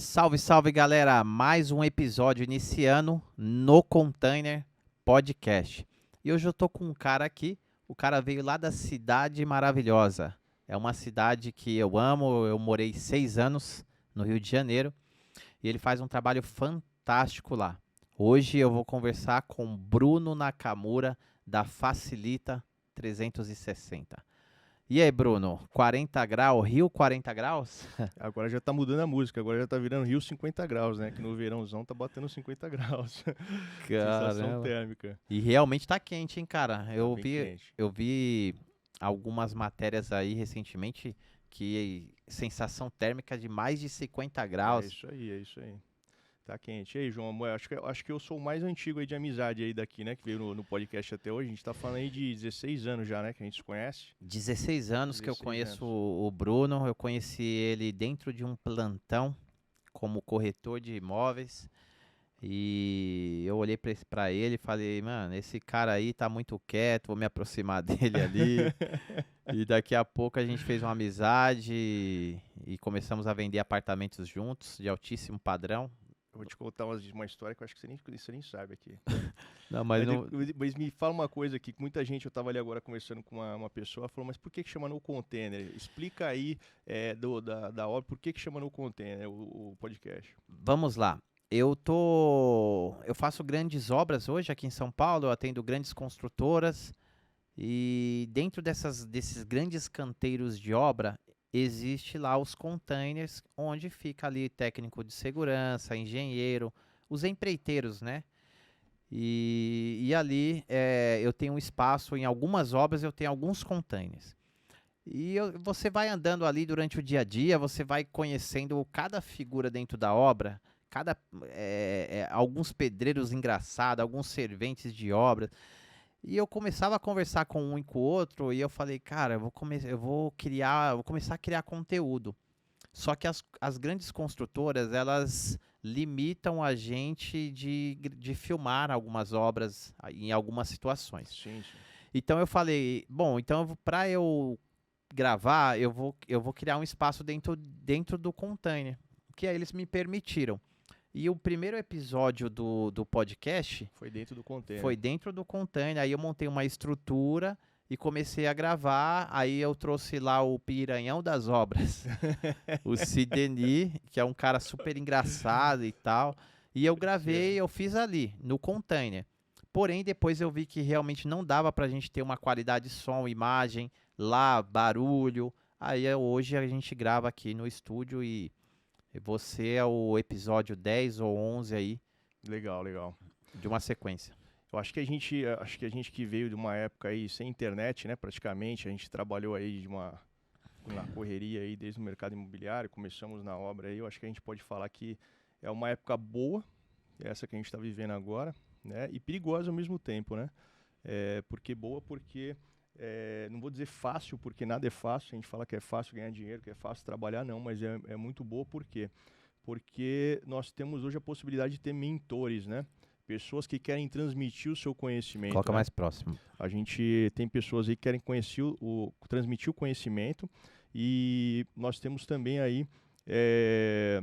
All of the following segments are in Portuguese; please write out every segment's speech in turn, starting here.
Salve, salve galera! Mais um episódio iniciando no Container Podcast. E hoje eu tô com um cara aqui. O cara veio lá da Cidade Maravilhosa. É uma cidade que eu amo. Eu morei 6 anos no Rio de Janeiro e ele faz um trabalho fantástico lá. Hoje eu vou conversar com Bruno Nakamura da Facilita 360. E aí, Bruno? 40 graus, Rio 40 graus? Agora já tá mudando a música, agora já tá virando Rio 50 graus, né? Que no verãozão tá batendo 50 graus. Sensação Caramba. térmica. E realmente tá quente, hein, cara? Tá Eu bem vi, quente. eu vi algumas matérias aí recentemente que sensação térmica de mais de 50 É graus. isso aí, é isso aí. Tá quente. E aí, João, amor, acho que eu sou o mais antigo aí de amizade aí daqui, né? Que veio no podcast até hoje. A gente tá falando aí de 16 anos já, né? Que a gente se conhece. 16 anos que eu 16 conheço anos. o Bruno, eu conheci ele dentro de um plantão como corretor de imóveis. E eu olhei pra ele e falei, mano, esse cara aí tá muito quieto, vou me aproximar dele ali. E daqui a pouco a gente fez uma amizade e começamos a vender apartamentos juntos, de altíssimo padrão. Eu vou te contar uma história que eu acho que você nem sabe aqui. Não, mas Mas, não. mas me fala uma coisa aqui, que muita gente, eu tava ali agora conversando com uma pessoa, falou, mas por que chama no container? Explica aí da obra, por que chama no container o podcast? Vamos lá. Eu faço grandes obras hoje aqui em São Paulo, eu atendo grandes construtoras e dentro desses grandes canteiros de obra existe lá os containers onde fica ali técnico de segurança, engenheiro, os empreiteiros, né? E ali eu tenho um espaço, em algumas obras eu tenho alguns containers. Você vai andando ali durante o dia a dia, você vai conhecendo cada figura dentro da obra, alguns pedreiros engraçados, alguns serventes de obra. E eu começava a conversar com um e com o outro, e eu falei, cara, eu vou começar a criar conteúdo. Só que as grandes construtoras, elas limitam a gente de filmar algumas obras em algumas situações. Sim, sim. Então eu falei, bom, então para eu gravar, eu vou criar um espaço dentro do container, que aí eles me permitiram. E o primeiro episódio do podcast Foi dentro do foi container. dentro do container, aí eu montei uma estrutura e comecei a gravar, aí eu trouxe lá o piranhão das obras, o Sidney, que é um cara super engraçado e tal. E eu gravei, Certo. eu fiz ali, no container. Porém, depois eu vi que realmente não dava pra gente ter uma qualidade som, imagem, lá, barulho. Hoje a gente grava aqui no estúdio e você é o episódio 10 ou 11 aí Legal, legal. de uma sequência. Eu acho que a gente que veio de uma época aí sem internet, né, praticamente, a gente trabalhou aí na correria aí desde o mercado imobiliário, começamos na obra aí, eu acho que a gente pode falar que é uma época boa, essa que a gente está vivendo agora, né, e perigosa ao mesmo tempo, né? Porque boa porque não vou dizer fácil, porque nada é fácil. A gente fala que é fácil ganhar dinheiro, que é fácil trabalhar, não, mas é muito boa por quê? Porque nós temos hoje a possibilidade de ter mentores, né? Pessoas que querem transmitir o seu conhecimento, Coloca né? mais próximo. A gente tem pessoas aí que querem conhecer transmitir o conhecimento e nós temos também aí é,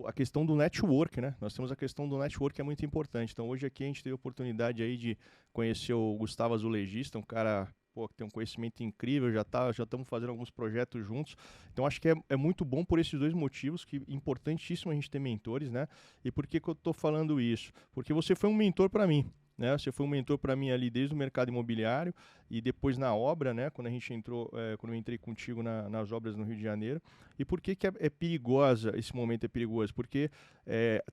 a questão do network, né? Nós temos a questão do network que é muito importante. Então hoje aqui a gente teve a oportunidade aí de conhecer o Gustavo Azulejista, um cara pô, que tem um conhecimento incrível, já estamos fazendo alguns projetos juntos. Então acho que é muito bom por esses dois motivos, que é importantíssimo a gente ter mentores, né? E por que eu estou falando isso? Porque você foi um mentor para mim. Né, você foi um mentor para mim ali desde o mercado imobiliário e depois na obra, né, quando a gente entrou, quando eu entrei contigo nas obras no Rio de Janeiro. E por que é perigosa, esse momento é perigoso? Porque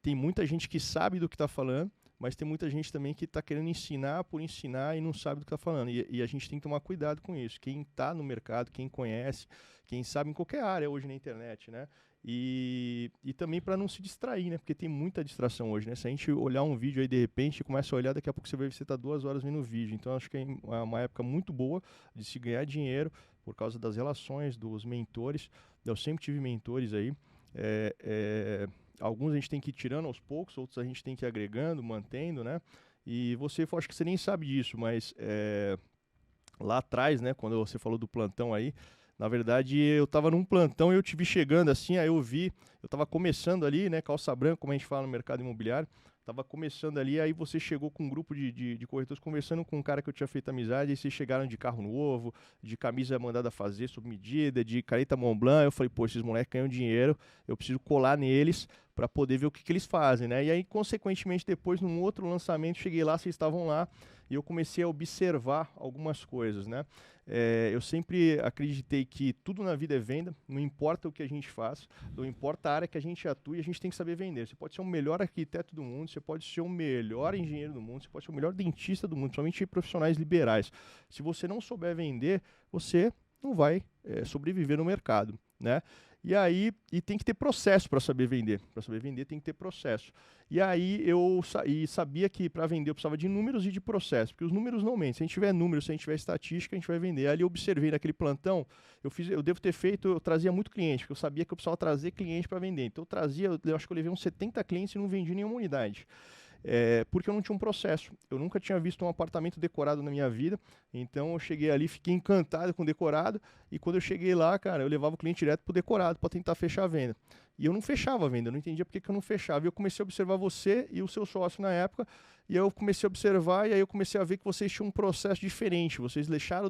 tem muita gente que sabe do que está falando, mas tem muita gente também que está querendo ensinar por ensinar e não sabe do que está falando. E a gente tem que tomar cuidado com isso. Quem está no mercado, quem conhece, quem sabe em qualquer área hoje na internet, né? E também para não se distrair, né? Porque tem muita distração hoje, né? Se a gente olhar um vídeo aí de repente, começa a olhar, daqui a pouco você vai ver que você está 2 horas vendo o vídeo. Então acho que é uma época muito boa de se ganhar dinheiro por causa das relações, dos mentores. Eu sempre tive mentores aí. Alguns a gente tem que ir tirando aos poucos, outros a gente tem que ir agregando, mantendo, né? E você, acho que você nem sabe disso, mas lá atrás, né, quando você falou do plantão aí, Na verdade, eu tava num plantão e eu te vi chegando assim, aí eu tava começando ali, né, calça branca, como a gente fala no mercado imobiliário, tava começando ali, aí você chegou com um grupo de corretores conversando com um cara que eu tinha feito amizade, aí vocês chegaram de carro novo, de camisa mandada fazer sob medida, de caneta Montblanc, eu falei, pô, esses moleques ganham dinheiro, eu preciso colar neles para poder ver o que eles fazem, né? E aí, consequentemente, depois, num outro lançamento, cheguei lá, vocês estavam lá, e eu comecei a observar algumas coisas, né? Eu sempre acreditei que tudo na vida é venda, não importa o que a gente faz, não importa a área que a gente atue, a gente tem que saber vender. Você pode ser o melhor arquiteto do mundo, você pode ser o melhor engenheiro do mundo, você pode ser o melhor dentista do mundo, somente profissionais liberais. Se você não souber vender, você não vai sobreviver no mercado, né? E aí, tem que ter processo para saber vender. Para saber vender tem que ter processo. E aí sabia que para vender eu precisava de números e de processo, porque os números não mentem. Se a gente tiver números, se a gente tiver estatística, a gente vai vender. Ali eu observei naquele plantão, eu trazia muito cliente, porque eu sabia que eu precisava trazer cliente para vender. Então eu acho que eu levei uns 70 clientes e não vendi nenhuma unidade. Porque eu não tinha um processo. Eu nunca tinha visto um apartamento decorado na minha vida, então eu cheguei ali, fiquei encantado com o decorado, e quando eu cheguei lá, cara, eu levava o cliente direto pro decorado para tentar fechar a venda. E eu não fechava a venda, eu não entendia por que eu não fechava. E eu comecei a observar você e o seu sócio na época, e eu comecei a observar, e aí eu comecei a ver que vocês tinham um processo diferente. Vocês deixavam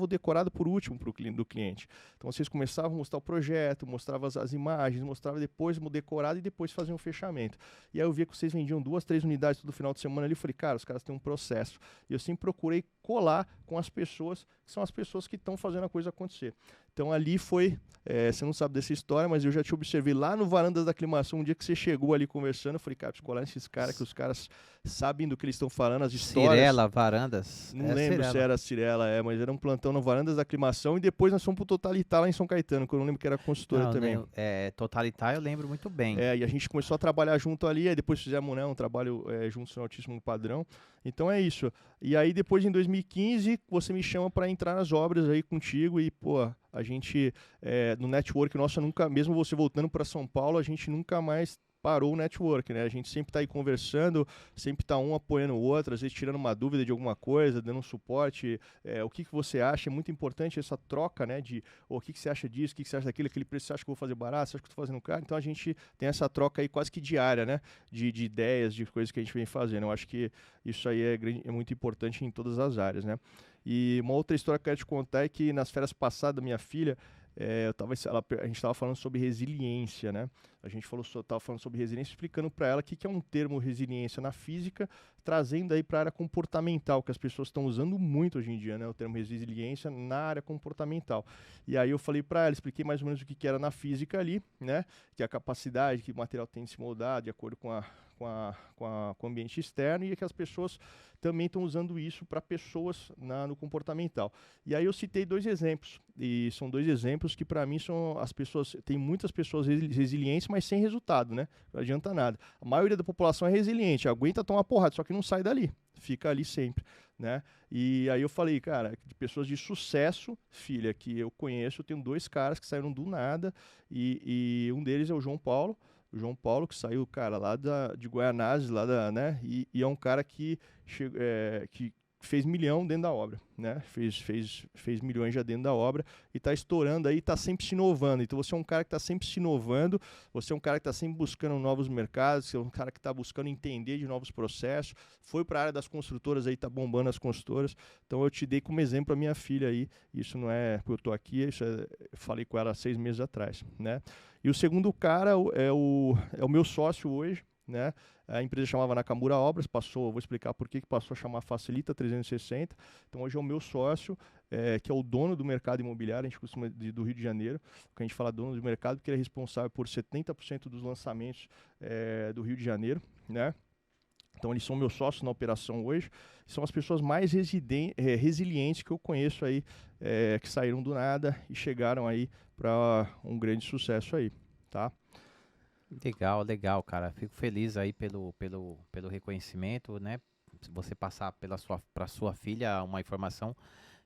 o decorado por último do cliente. Então vocês começavam a mostrar o projeto, mostravam as imagens, mostravam depois o decorado e depois faziam o fechamento. E aí eu via que vocês vendiam 2, 3 unidades todo final de semana ali. Eu falei, cara, os caras têm um processo. E eu sempre procurei colar com as pessoas, que são as pessoas que estão fazendo a coisa acontecer. Então ali foi, você não sabe dessa história, mas eu já te observei lá no Varandas da Aclimação, um dia que você chegou ali conversando, eu falei, cara, preciso colar nesses caras, que os caras sabem do que eles estão falando, as histórias. Cirela, Varandas. Não lembro se era Cirela, mas era um plantão no Varandas da Aclimação, e depois nós fomos pro Totalitar lá em São Caetano, que eu não lembro que era consultora também. Totalitar eu lembro muito bem. E a gente começou a trabalhar junto ali, aí depois fizemos, né, um trabalho juntos no Altíssimo Padrão. Então é isso. E aí depois em 2015 você me chama para entrar nas obras aí contigo e, pô, a gente no network nosso nunca, mesmo você voltando para São Paulo, a gente nunca mais parou o network, né? A gente sempre está aí conversando, sempre está um apoiando o outro, às vezes tirando uma dúvida de alguma coisa, dando um suporte, o que você acha, é muito importante essa troca, né, de o que você acha disso, o que você acha daquilo, aquele preço você acha que eu vou fazer barato, você acha que eu estou fazendo caro, então a gente tem essa troca aí quase que diária, né, de ideias, de coisas que a gente vem fazendo. Eu acho que isso aí é muito importante em todas as áreas, né. E uma outra história que eu quero te contar é que nas férias passadas, minha filha, a gente estava falando sobre resiliência, né? A gente estava falando sobre resiliência, explicando para ela o que é um termo resiliência na física, trazendo aí para a área comportamental, que as pessoas estão usando muito hoje em dia, né? O termo resiliência na área comportamental. E aí eu falei para ela, expliquei mais ou menos o que era na física ali, né? Que é a capacidade que o material tem de se moldar de acordo com o ambiente externo, e que as pessoas também estão usando isso para pessoas no comportamental. E aí eu citei 2 exemplos, e são 2 exemplos que para mim são as pessoas, tem muitas pessoas resilientes, mas sem resultado, né? Não adianta nada. A maioria da população é resiliente, aguenta tomar porrada, só que não sai dali, fica ali sempre, né? E aí eu falei, cara, de pessoas de sucesso, filha, que eu conheço, eu tenho 2 caras que saíram do nada, e um deles é o João Paulo. O João Paulo, que saiu, cara, lá de Guaianazes, né? E é um cara que fez milhão dentro da obra, né? Fez milhões já dentro da obra e está estourando aí, está sempre se inovando. Então você é um cara que está sempre se inovando, você é um cara que está sempre buscando novos mercados, você é um cara que está buscando entender de novos processos, foi para a área das construtoras aí, está bombando as construtoras. Então eu te dei como exemplo a minha filha aí, isso não é porque eu estou aqui, falei com ela 6 meses atrás, né? E o segundo cara é o meu sócio hoje, né? A empresa chamava Nakamura Obras, vou explicar por que passou a chamar Facilita 360. Então hoje é o meu sócio, que é o dono do mercado imobiliário, a gente costuma do Rio de Janeiro, que a gente fala dono do mercado, porque ele é responsável por 70% dos lançamentos do Rio de Janeiro, né? Então eles são meus sócios na operação hoje, são as pessoas mais resilientes que eu conheço aí, que saíram do nada e chegaram aí para um grande sucesso aí, tá? Legal, legal, cara. Fico feliz aí pelo reconhecimento, né? Você passar para sua filha uma informação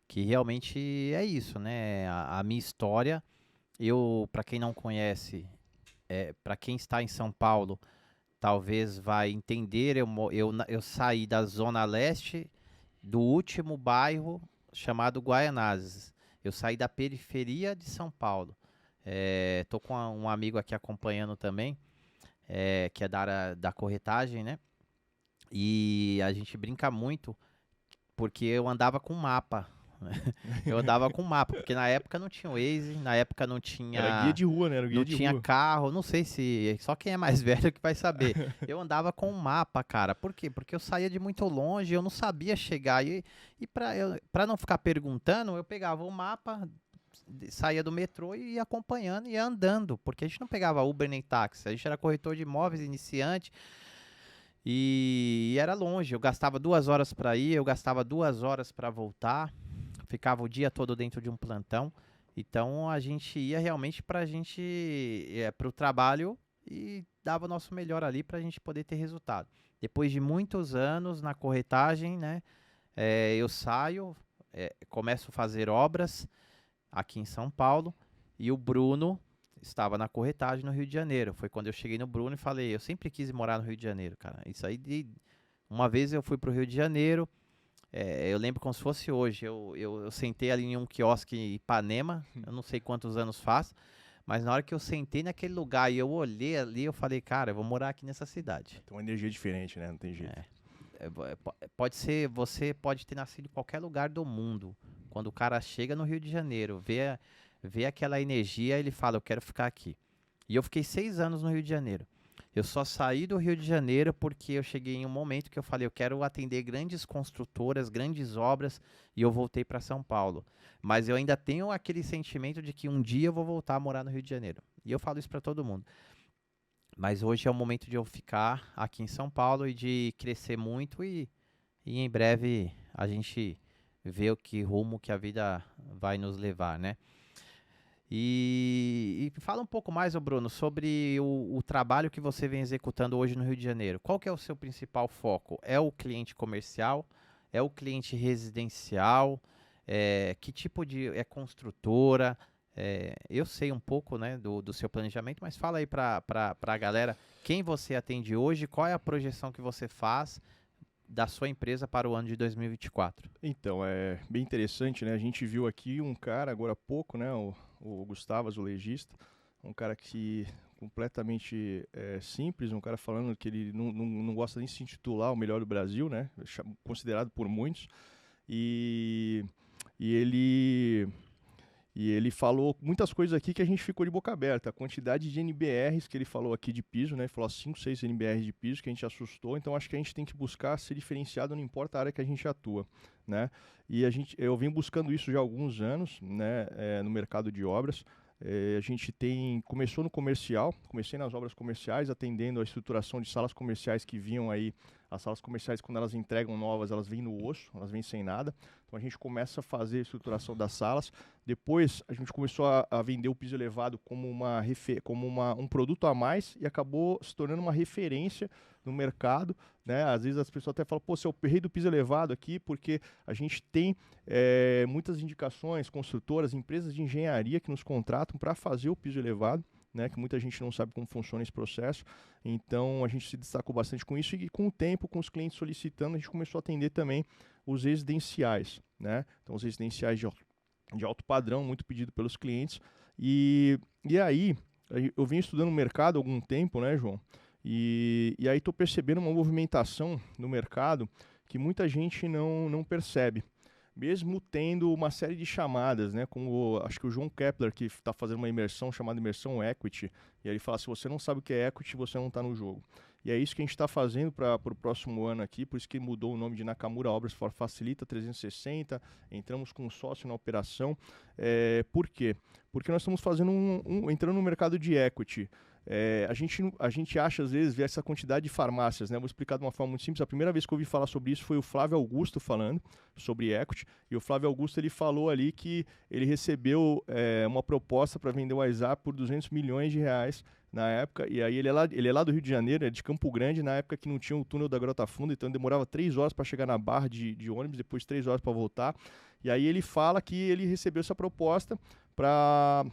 que realmente é isso, né? A minha história, para quem não conhece, para quem está em São Paulo, talvez vai entender. Eu saí da Zona Leste do último bairro chamado Guaianazes. Eu saí da periferia de São Paulo. Tô com um amigo aqui acompanhando também, que é da área da corretagem, né? E a gente brinca muito porque eu andava com mapa. Eu andava com mapa, porque na época não tinha Waze, na época não Era guia tinha, de rua, né? Era não guia de tinha rua. carro, não sei se só quem é mais velho que vai saber. Eu andava com um mapa, cara. Por quê? Porque eu saía de muito longe, eu não sabia chegar. E pra não ficar perguntando, eu pegava o mapa, saía do metrô e ia acompanhando e ia andando. Porque a gente não pegava Uber nem táxi, a gente era corretor de imóveis iniciante e era longe. Eu gastava 2 horas para ir, eu gastava 2 horas para voltar. Ficava o dia todo dentro de um plantão. Então a gente ia realmente para o trabalho e dava o nosso melhor ali para a gente poder ter resultado. Depois de muitos anos na corretagem, né, eu saio, começo a fazer obras aqui em São Paulo e o Bruno estava na corretagem no Rio de Janeiro. Foi quando eu cheguei no Bruno e falei, eu sempre quis morar no Rio de Janeiro, cara. Isso aí, uma vez eu fui para o Rio de Janeiro, eu lembro como se fosse hoje. Eu sentei ali em um quiosque em Ipanema, eu não sei quantos anos faz, mas na hora que eu sentei naquele lugar e eu olhei ali, eu falei, cara, eu vou morar aqui nessa cidade. Tem uma energia diferente, né? Não tem jeito. Pode ser, você pode ter nascido em qualquer lugar do mundo. Quando o cara chega no Rio de Janeiro, vê aquela energia, ele fala, eu quero ficar aqui. E eu fiquei 6 anos no Rio de Janeiro. Eu só saí do Rio de Janeiro porque eu cheguei em um momento que eu falei, eu quero atender grandes construtoras, grandes obras, e eu voltei para São Paulo. Mas eu ainda tenho aquele sentimento de que um dia eu vou voltar a morar no Rio de Janeiro. E eu falo isso para todo mundo. Mas hoje é o momento de eu ficar aqui em São Paulo e de crescer muito e em breve a gente vê o que rumo que a vida vai nos levar, né? E fala um pouco mais, ô Bruno, sobre o trabalho que você vem executando hoje no Rio de Janeiro. Qual que é o seu principal foco? É o cliente comercial? É o cliente residencial? Que tipo de construtora? Eu sei um pouco, né, do seu planejamento, mas fala aí para a galera quem você atende hoje, qual é a projeção que você faz da sua empresa para o ano de 2024. Então, é bem interessante, né? A gente viu aqui um cara agora há pouco, né? O Gustavo, azulejista, um cara que completamente simples, um cara falando que ele não gosta nem de se intitular o melhor do Brasil, né? Considerado por muitos. E, e ele E ele falou muitas coisas aqui que a gente ficou de boca aberta. A quantidade de NBRs que ele falou aqui de piso, né? Ele falou 5, 6 NBRs de piso que a gente assustou. Então acho que a gente tem que buscar ser diferenciado, não importa a área que a gente atua, né? E eu venho buscando isso já há alguns anos, né? No mercado de obras. A gente começou no comercial, comecei nas obras comerciais, atendendo a estruturação de salas comerciais que vinham aí. As salas comerciais, quando elas entregam novas, elas vêm no osso, elas vêm sem nada. Então a gente começa a fazer a estruturação das salas. Depois a gente começou a vender o piso elevado como um produto a mais e acabou se tornando uma referência no mercado, né? Às vezes as pessoas até falam, pô, você é o rei do piso elevado aqui, porque a gente tem muitas indicações, construtoras, empresas de engenharia que nos contratam para fazer o piso elevado, né, que muita gente não sabe como funciona esse processo. Então a gente se destacou bastante com isso e com o tempo, com os clientes solicitando, a gente começou a atender também os residenciais, né? Então os residenciais de alto padrão, muito pedido pelos clientes. E aí eu venho estudando o mercado há algum tempo, né, João? E aí estou percebendo uma movimentação no mercado que muita gente não percebe. Mesmo tendo uma série de chamadas, né, como acho que o João Kepler, que está fazendo uma imersão chamada Imersão Equity, e ele fala, se você não sabe o que é Equity, você não está no jogo. E é isso que a gente está fazendo para o próximo ano aqui, por isso que mudou o nome de Nakamura Obras Facilita 360, entramos com um sócio na operação. Por quê? Porque nós estamos fazendo entrando no mercado de Equity. A gente acha, às vezes, ver essa quantidade de farmácias, né? Vou explicar de uma forma muito simples. A primeira vez que eu ouvi falar sobre isso foi o Flávio Augusto falando sobre equity. E o Flávio Augusto ele falou ali que ele recebeu uma proposta para vender o WhatsApp por 200 milhões de reais na época. E aí ele é lá do Rio de Janeiro, é de Campo Grande, na época que não tinha o túnel da Grota Funda, então demorava 3 horas para chegar na Barra de ônibus, depois 3 horas para voltar. E aí ele fala que ele recebeu essa proposta para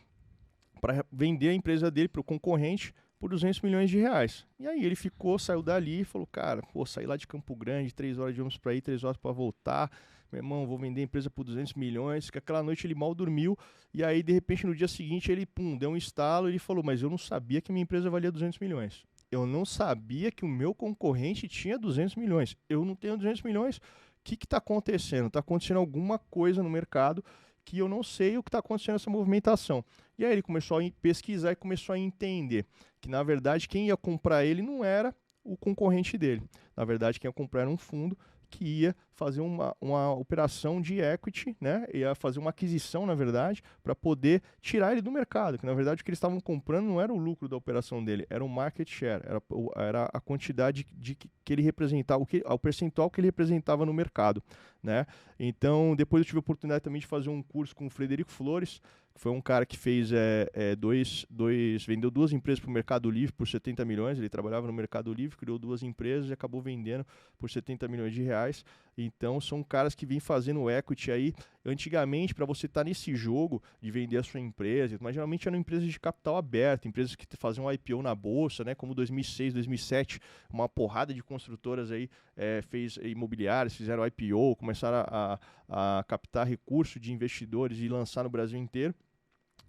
vender a empresa dele para o concorrente por 200 milhões de reais. E aí ele saiu dali e falou, cara, saí lá de Campo Grande, 3 horas de ônibus para ir, 3 horas para voltar, meu irmão, vou vender a empresa por 200 milhões, que aquela noite ele mal dormiu, e aí de repente no dia seguinte ele, deu um estalo e ele falou, mas eu não sabia que minha empresa valia 200 milhões. Eu não sabia que o meu concorrente tinha 200 milhões. Eu não tenho 200 milhões. O que está acontecendo? Está acontecendo alguma coisa no mercado que eu não sei o que está acontecendo nessa movimentação. E aí ele começou a pesquisar e começou a entender que, na verdade, quem ia comprar ele não era o concorrente dele. Na verdade, quem ia comprar era um fundo que ia fazer uma operação de equity, né? Ia fazer uma aquisição, na verdade, para poder tirar ele do mercado. Que, na verdade, o que eles estavam comprando não era o lucro da operação dele, era o market share, era a quantidade que ele representava, o percentual que ele representava no mercado, né? Então, depois eu tive a oportunidade também de fazer um curso com o Frederico Flores, que foi um cara que fez vendeu 2 empresas para o Mercado Livre por 70 milhões. Ele trabalhava no Mercado Livre, criou 2 empresas e acabou vendendo por 70 milhões de reais. Então são caras que vêm fazendo equity aí. Antigamente, para você estar nesse jogo de vender a sua empresa, mas geralmente eram empresas de capital aberto, empresas que faziam IPO na bolsa, né? Como 2006, 2007, uma porrada de construtoras aí fez imobiliárias, fizeram IPO, começaram a captar recursos de investidores e lançar no Brasil inteiro.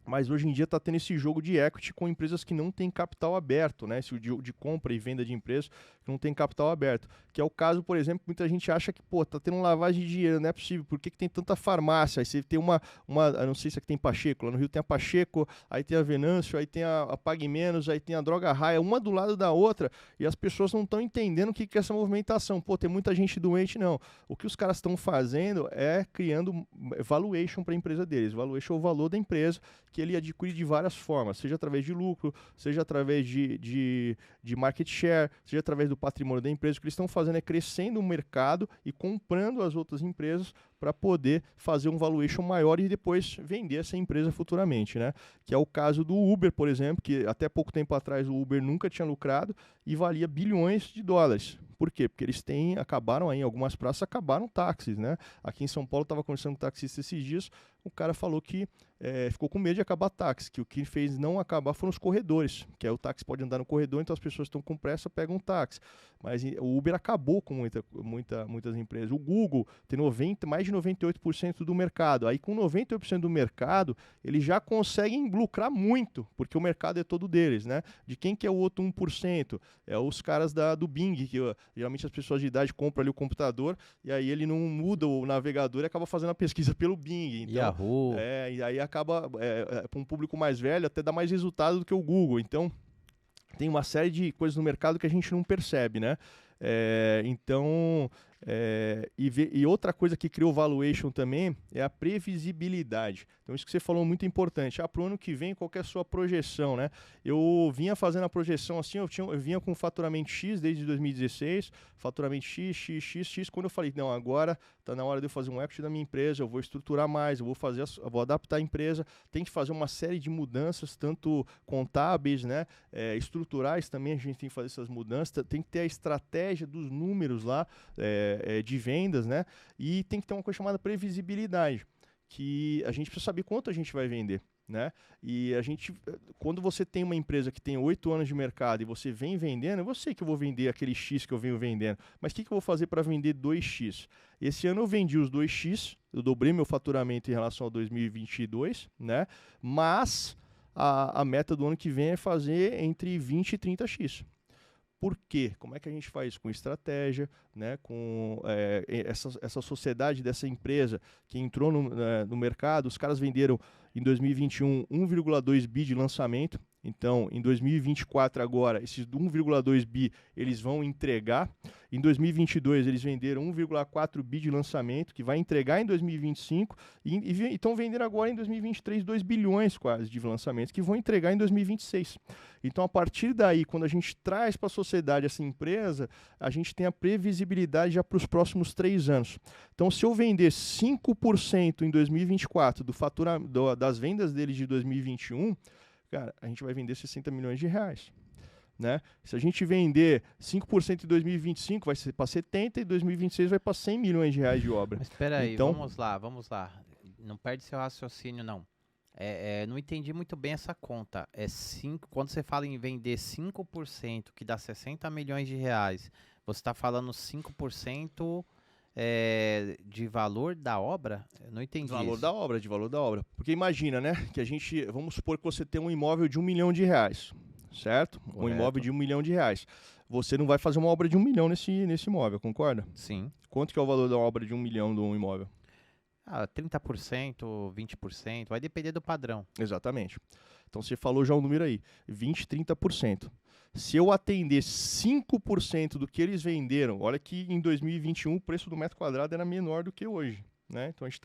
Mas hoje em dia está tendo esse jogo de equity com empresas que não têm capital aberto, né? Esse de compra e venda de empresas que não tem capital aberto. Que é o caso, por exemplo, muita gente acha que, tá tendo uma lavagem de dinheiro, não é possível. Por que tem tanta farmácia? Aí você tem eu não sei se aqui tem Pacheco, lá no Rio tem a Pacheco, aí tem a Venâncio, aí tem a Pague Menos, aí tem a Droga Raia, uma do lado da outra, e as pessoas não estão entendendo o que é essa movimentação. Tem muita gente doente, não. O que os caras estão fazendo é criando valuation para a empresa deles. Valuation é o valor da empresa, que ele adquire de várias formas, seja através de lucro, seja através de market share, seja através do patrimônio da empresa. O que eles estão fazendo é crescendo o mercado e comprando as outras empresas para poder fazer um valuation maior e depois vender essa empresa futuramente, né? Que é o caso do Uber, por exemplo, que até pouco tempo atrás o Uber nunca tinha lucrado e valia bilhões de dólares. Por quê? Porque eles acabaram aí, em algumas praças acabaram táxis, né? Aqui em São Paulo, eu estava conversando com um taxista esses dias, o cara falou que ficou com medo de acabar táxi, que o que fez não acabar foram os corredores, que aí o táxi pode andar no corredor, então as pessoas estão com pressa, pegam um táxi. Mas o Uber acabou com muitas empresas. O Google tem mais de 98% do mercado. Aí com 98% do mercado, eles já conseguem lucrar muito, porque o mercado é todo deles, né? De quem que é o outro 1%? É os caras do Bing, que geralmente as pessoas de idade compram ali o computador, e aí ele não muda o navegador e acaba fazendo a pesquisa pelo Bing. Então, Yahoo! E aí acaba, para um público mais velho, até dá mais resultado do que o Google. Então, tem uma série de coisas no mercado que a gente não percebe, né? E outra coisa que criou valuation também é a previsibilidade. Então isso que você falou é muito importante. Para o ano que vem, qual que é a sua projeção, né? Eu vinha fazendo a projeção assim, eu vinha com faturamento X desde 2016, faturamento X. Quando eu falei, não, agora está na hora de eu fazer um equity da minha empresa, eu vou estruturar mais, eu vou adaptar a empresa, tem que fazer uma série de mudanças, tanto contábeis, né? Estruturais também, a gente tem que fazer essas mudanças, tem que ter a estratégia dos números lá, de vendas, né? E tem que ter uma coisa chamada previsibilidade, que a gente precisa saber quanto a gente vai vender, né? E quando você tem uma empresa que tem 8 anos de mercado e você vem vendendo, eu sei que eu vou vender aquele X que eu venho vendendo, mas o que eu vou fazer para vender 2X? Esse ano eu vendi os 2X, eu dobrei meu faturamento em relação a 2022, né? Mas a meta do ano que vem é fazer entre 20 e 30X. Por quê? Como é que a gente faz isso? Com estratégia, né? Com essa sociedade dessa empresa que entrou no mercado, os caras venderam em 2021 1,2 bi de lançamento. Então, em 2024 agora, esses 1,2 bi eles vão entregar. Em 2022 eles venderam 1,4 bi de lançamento, que vai entregar em 2025, e estão vendendo agora em 2023 2 bilhões quase de lançamentos, que vão entregar em 2026. Então, a partir daí, quando a gente traz para a sociedade essa empresa, a gente tem a previsibilidade já para os próximos 3 anos. Então, se eu vender 5% em 2024 das vendas deles de 2021, cara, a gente vai vender 60 milhões de reais. Né? Se a gente vender 5% em 2025, vai ser para 70, e 2026 vai para 100 milhões de reais de obra. Mas espera aí, então, vamos lá. Não perde seu raciocínio, não. Não entendi muito bem essa conta. Quando você fala em vender 5%, que dá 60 milhões de reais, você está falando 5% de valor da obra? Eu não entendi De valor isso. da obra, de valor da obra. Porque imagina, né, que a gente, vamos supor que você tem um imóvel de R$ 1 milhão, certo? Um imóvel Correto. de R$ 1 milhão. Você não vai fazer uma obra de 1 milhão nesse imóvel, concorda? Sim. Quanto que é o valor da obra de 1 milhão de um imóvel? 30%, 20%, vai depender do padrão. Exatamente. Então você falou já um número aí, 20, 30%. Se eu atender 5% do que eles venderam, olha que em 2021 o preço do metro quadrado era menor do que hoje. Né? Então a gente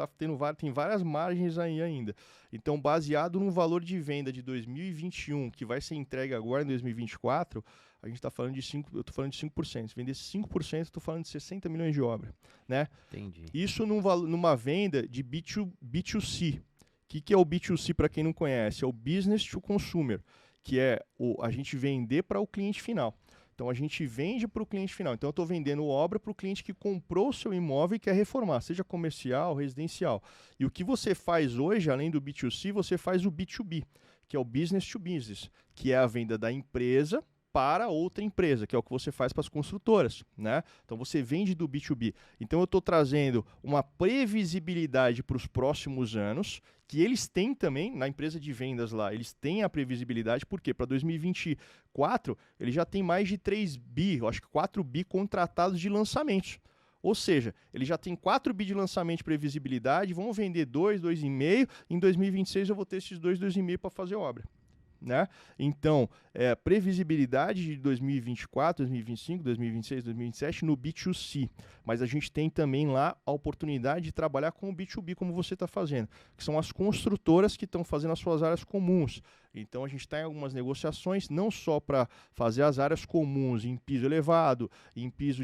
tem várias margens aí ainda. Então, baseado no valor de venda de 2021, que vai ser entregue agora em 2024, a gente está falando de 5%, eu estou falando de 5%. Se vender 5%, eu estou falando de 60 milhões de obra. Né? Entendi. Isso numa venda de B2C. O que é o B2C para quem não conhece? É o Business to Consumer, que é a gente vender para o cliente final. Então, a gente vende para o cliente final. Então, eu estou vendendo obra para o cliente que comprou o seu imóvel e quer reformar, seja comercial, residencial. E o que você faz hoje, além do B2C, você faz o B2B, que é o Business to Business, que é a venda da empresa para outra empresa, que é o que você faz para as construtoras, né? Então você vende do B2B. Então eu estou trazendo uma previsibilidade para os próximos anos, que eles têm também, na empresa de vendas lá, eles têm a previsibilidade, porque para 2024 ele já tem mais de 3 bi, eu acho que 4 bi contratados de lançamentos. Ou seja, ele já tem 4 bi de lançamento de previsibilidade, vão vender 2, 2,5, em 2026 eu vou ter esses 2, 2,5 para fazer obra. Né? Então, previsibilidade de 2024, 2025, 2026, 2027 no B2C. Mas a gente tem também lá a oportunidade de trabalhar com o B2B, como você está fazendo, que são as construtoras que estão fazendo as suas áreas comuns. Então, a gente está em algumas negociações, não só para fazer as áreas comuns em piso elevado, em piso,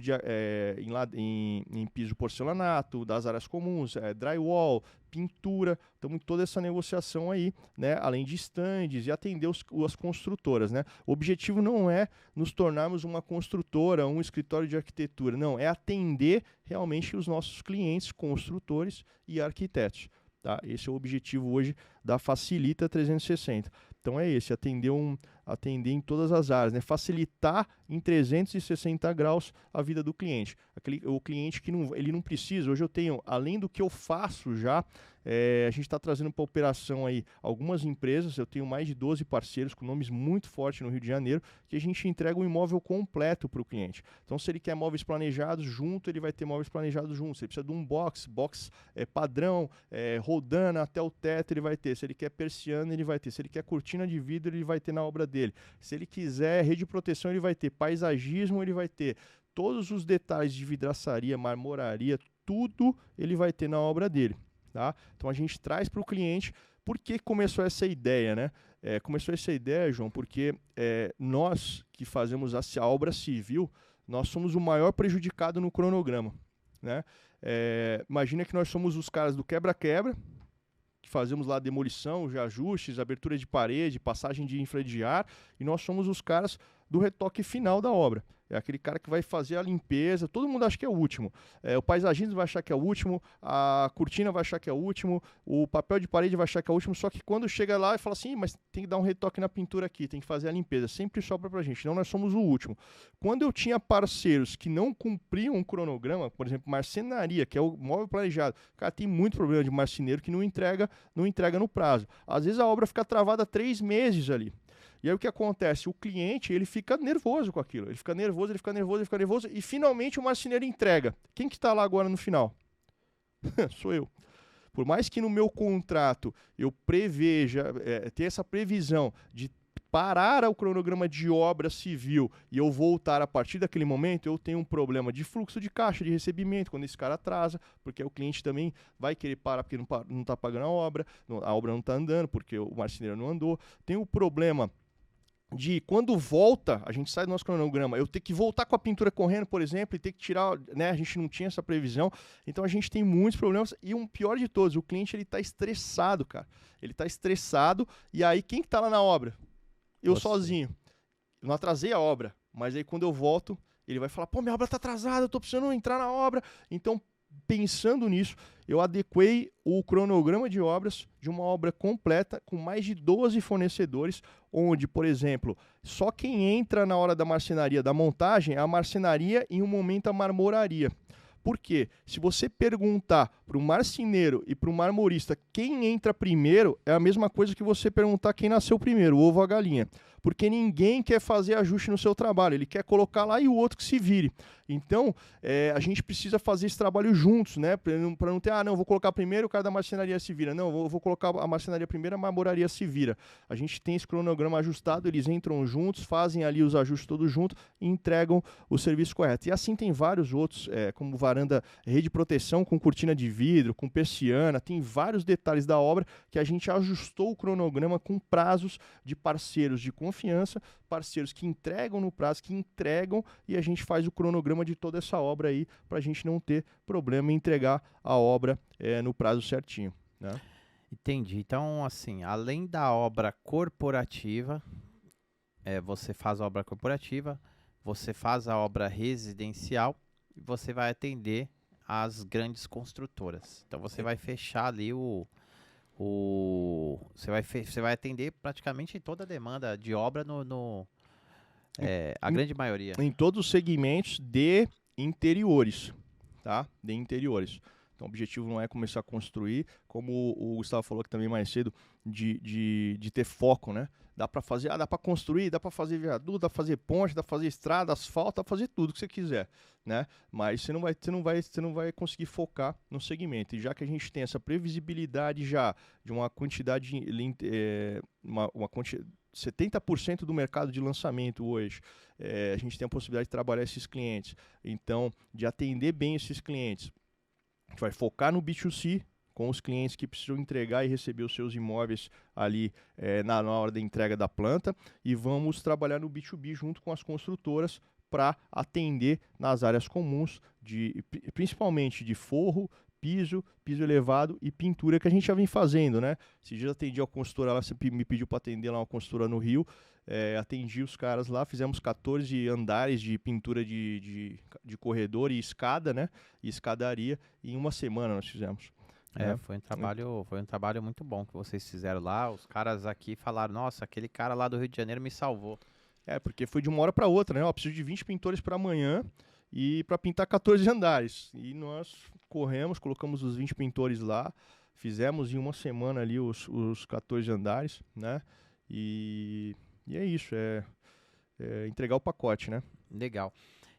em piso porcelanato, das áreas comuns, drywall, pintura, estamos em toda essa negociação aí, né? Além de estandes e atender as construtoras, né? O objetivo não é nos tornarmos uma construtora, um escritório de arquitetura, não, é atender realmente os nossos clientes, construtores e arquitetos. Tá? Esse é o objetivo hoje da Facilita 360. Então é esse, atender em todas as áreas, né? Facilitar em 360 graus a vida do cliente. O cliente que ele não precisa, hoje eu tenho, além do que eu faço já, a gente está trazendo para a operação aí algumas empresas, eu tenho mais de 12 parceiros com nomes muito fortes no Rio de Janeiro, que a gente entrega um imóvel completo para o cliente. Então se ele quer móveis planejados junto, ele vai ter móveis planejados junto. Se ele precisa de um box padrão, rodando até o teto, ele vai ter. Se ele quer persiana, ele vai ter. Se ele quer cortina de vidro, ele vai ter na obra dele. Se ele quiser rede de proteção, ele vai ter. Paisagismo, ele vai ter. Todos os detalhes de vidraçaria, marmoraria, tudo ele vai ter na obra dele. Tá? Então a gente traz para o cliente. Por que começou essa ideia, né? Começou essa ideia, João, porque nós que fazemos a obra civil, nós somos o maior prejudicado no cronograma. Né? Imagina que nós somos os caras do quebra-quebra, que fazemos lá demolição, ajustes, abertura de parede, passagem de infra de ar, e nós somos os caras do retoque final da obra. É aquele cara que vai fazer a limpeza, todo mundo acha que é o último. O paisagismo vai achar que é o último, a cortina vai achar que é o último, o papel de parede vai achar que é o último, só que quando chega lá e fala assim, mas tem que dar um retoque na pintura aqui, tem que fazer a limpeza, sempre sobra pra gente, não, nós somos o último. Quando eu tinha parceiros que não cumpriam um cronograma, por exemplo, marcenaria, que é o móvel planejado, cara, tem muito problema de marceneiro que não entrega no prazo. Às vezes a obra fica travada 3 meses ali. E aí o que acontece? O cliente, ele fica nervoso com aquilo. Ele fica nervoso e finalmente o marceneiro entrega. Quem que está lá agora no final? Sou eu. Por mais que no meu contrato eu preveja, ter essa previsão de parar o cronograma de obra civil e eu voltar a partir daquele momento, eu tenho um problema de fluxo de caixa, de recebimento, quando esse cara atrasa, porque o cliente também vai querer parar porque não está pagando a obra não está andando, porque o marceneiro não andou. Tem o problema de quando volta, a gente sai do nosso cronograma, eu ter que voltar com a pintura correndo, por exemplo, e ter que tirar, né, a gente não tinha essa previsão, então a gente tem muitos problemas, e um pior de todos, o cliente ele tá estressado, cara, ele tá estressado, e aí quem que tá lá na obra? Eu sozinho, eu não atrasei a obra, mas aí quando eu volto, ele vai falar, pô, minha obra tá atrasada, eu tô precisando entrar na obra, então pensando nisso, eu adequei o cronograma de obras de uma obra completa com mais de 12 fornecedores, onde, por exemplo, só quem entra na hora da marcenaria, da montagem, é a marcenaria e um momento a marmoraria. Porque se você perguntar para o marceneiro e para o marmorista quem entra primeiro, é a mesma coisa que você perguntar quem nasceu primeiro, o ovo ou a galinha. Porque ninguém quer fazer ajuste no seu trabalho, ele quer colocar lá e o outro que se vire. Então, a gente precisa fazer esse trabalho juntos, né? Para não ter, não, vou colocar primeiro, o cara da marcenaria se vira. Não, vou colocar a marcenaria primeiro, a marmoraria se vira. A gente tem esse cronograma ajustado, eles entram juntos, fazem ali os ajustes todos juntos e entregam o serviço correto. E assim tem vários outros, como varanda, rede de proteção com cortina de vidro, com persiana, tem vários detalhes da obra que a gente ajustou o cronograma com prazos de parceiros de confiança, parceiros que entregam no prazo, que entregam, e a gente faz o cronograma de toda essa obra aí para a gente não ter problema em entregar a obra no prazo certinho, né? Entendi. Então, assim, além da obra corporativa, você faz a obra corporativa, você faz a obra residencial e você vai atender as grandes construtoras. Então, você vai fechar ali você vai atender praticamente toda a demanda de obra a grande maioria. Em todos os segmentos de interiores, tá? De interiores. Então, o objetivo não é começar a construir, como o Gustavo falou aqui também mais cedo, de ter foco, né? Dá para fazer, dá para construir, dá para fazer viaduto, dá para fazer ponte, dá para fazer estrada, asfalto, dá para fazer tudo que você quiser, né? Mas você não vai conseguir focar no segmento. E já que a gente tem essa previsibilidade já de uma quantidade, 70% do mercado de lançamento hoje, a gente tem a possibilidade de trabalhar esses clientes. Então, de atender bem esses clientes, a gente vai focar no B2C, com os clientes que precisam entregar e receber os seus imóveis ali na hora da entrega da planta, e vamos trabalhar no B2B junto com as construtoras para atender nas áreas comuns, principalmente de forro, piso elevado e pintura, que a gente já vem fazendo, né? Esses dias atendi a construtora, ela me pediu para atender lá uma construtora no Rio, atendi os caras lá, fizemos 14 andares de pintura de corredor e escada, né? E escadaria, em uma semana nós fizemos. Foi um trabalho muito bom que vocês fizeram lá. Os caras aqui falaram, nossa, aquele cara lá do Rio de Janeiro me salvou. Porque foi de uma hora para outra, né? Preciso de 20 pintores para amanhã e para pintar 14 andares. E nós corremos, colocamos os 20 pintores lá, fizemos em uma semana ali os 14 andares, né? E é isso, entregar o pacote, né? Legal.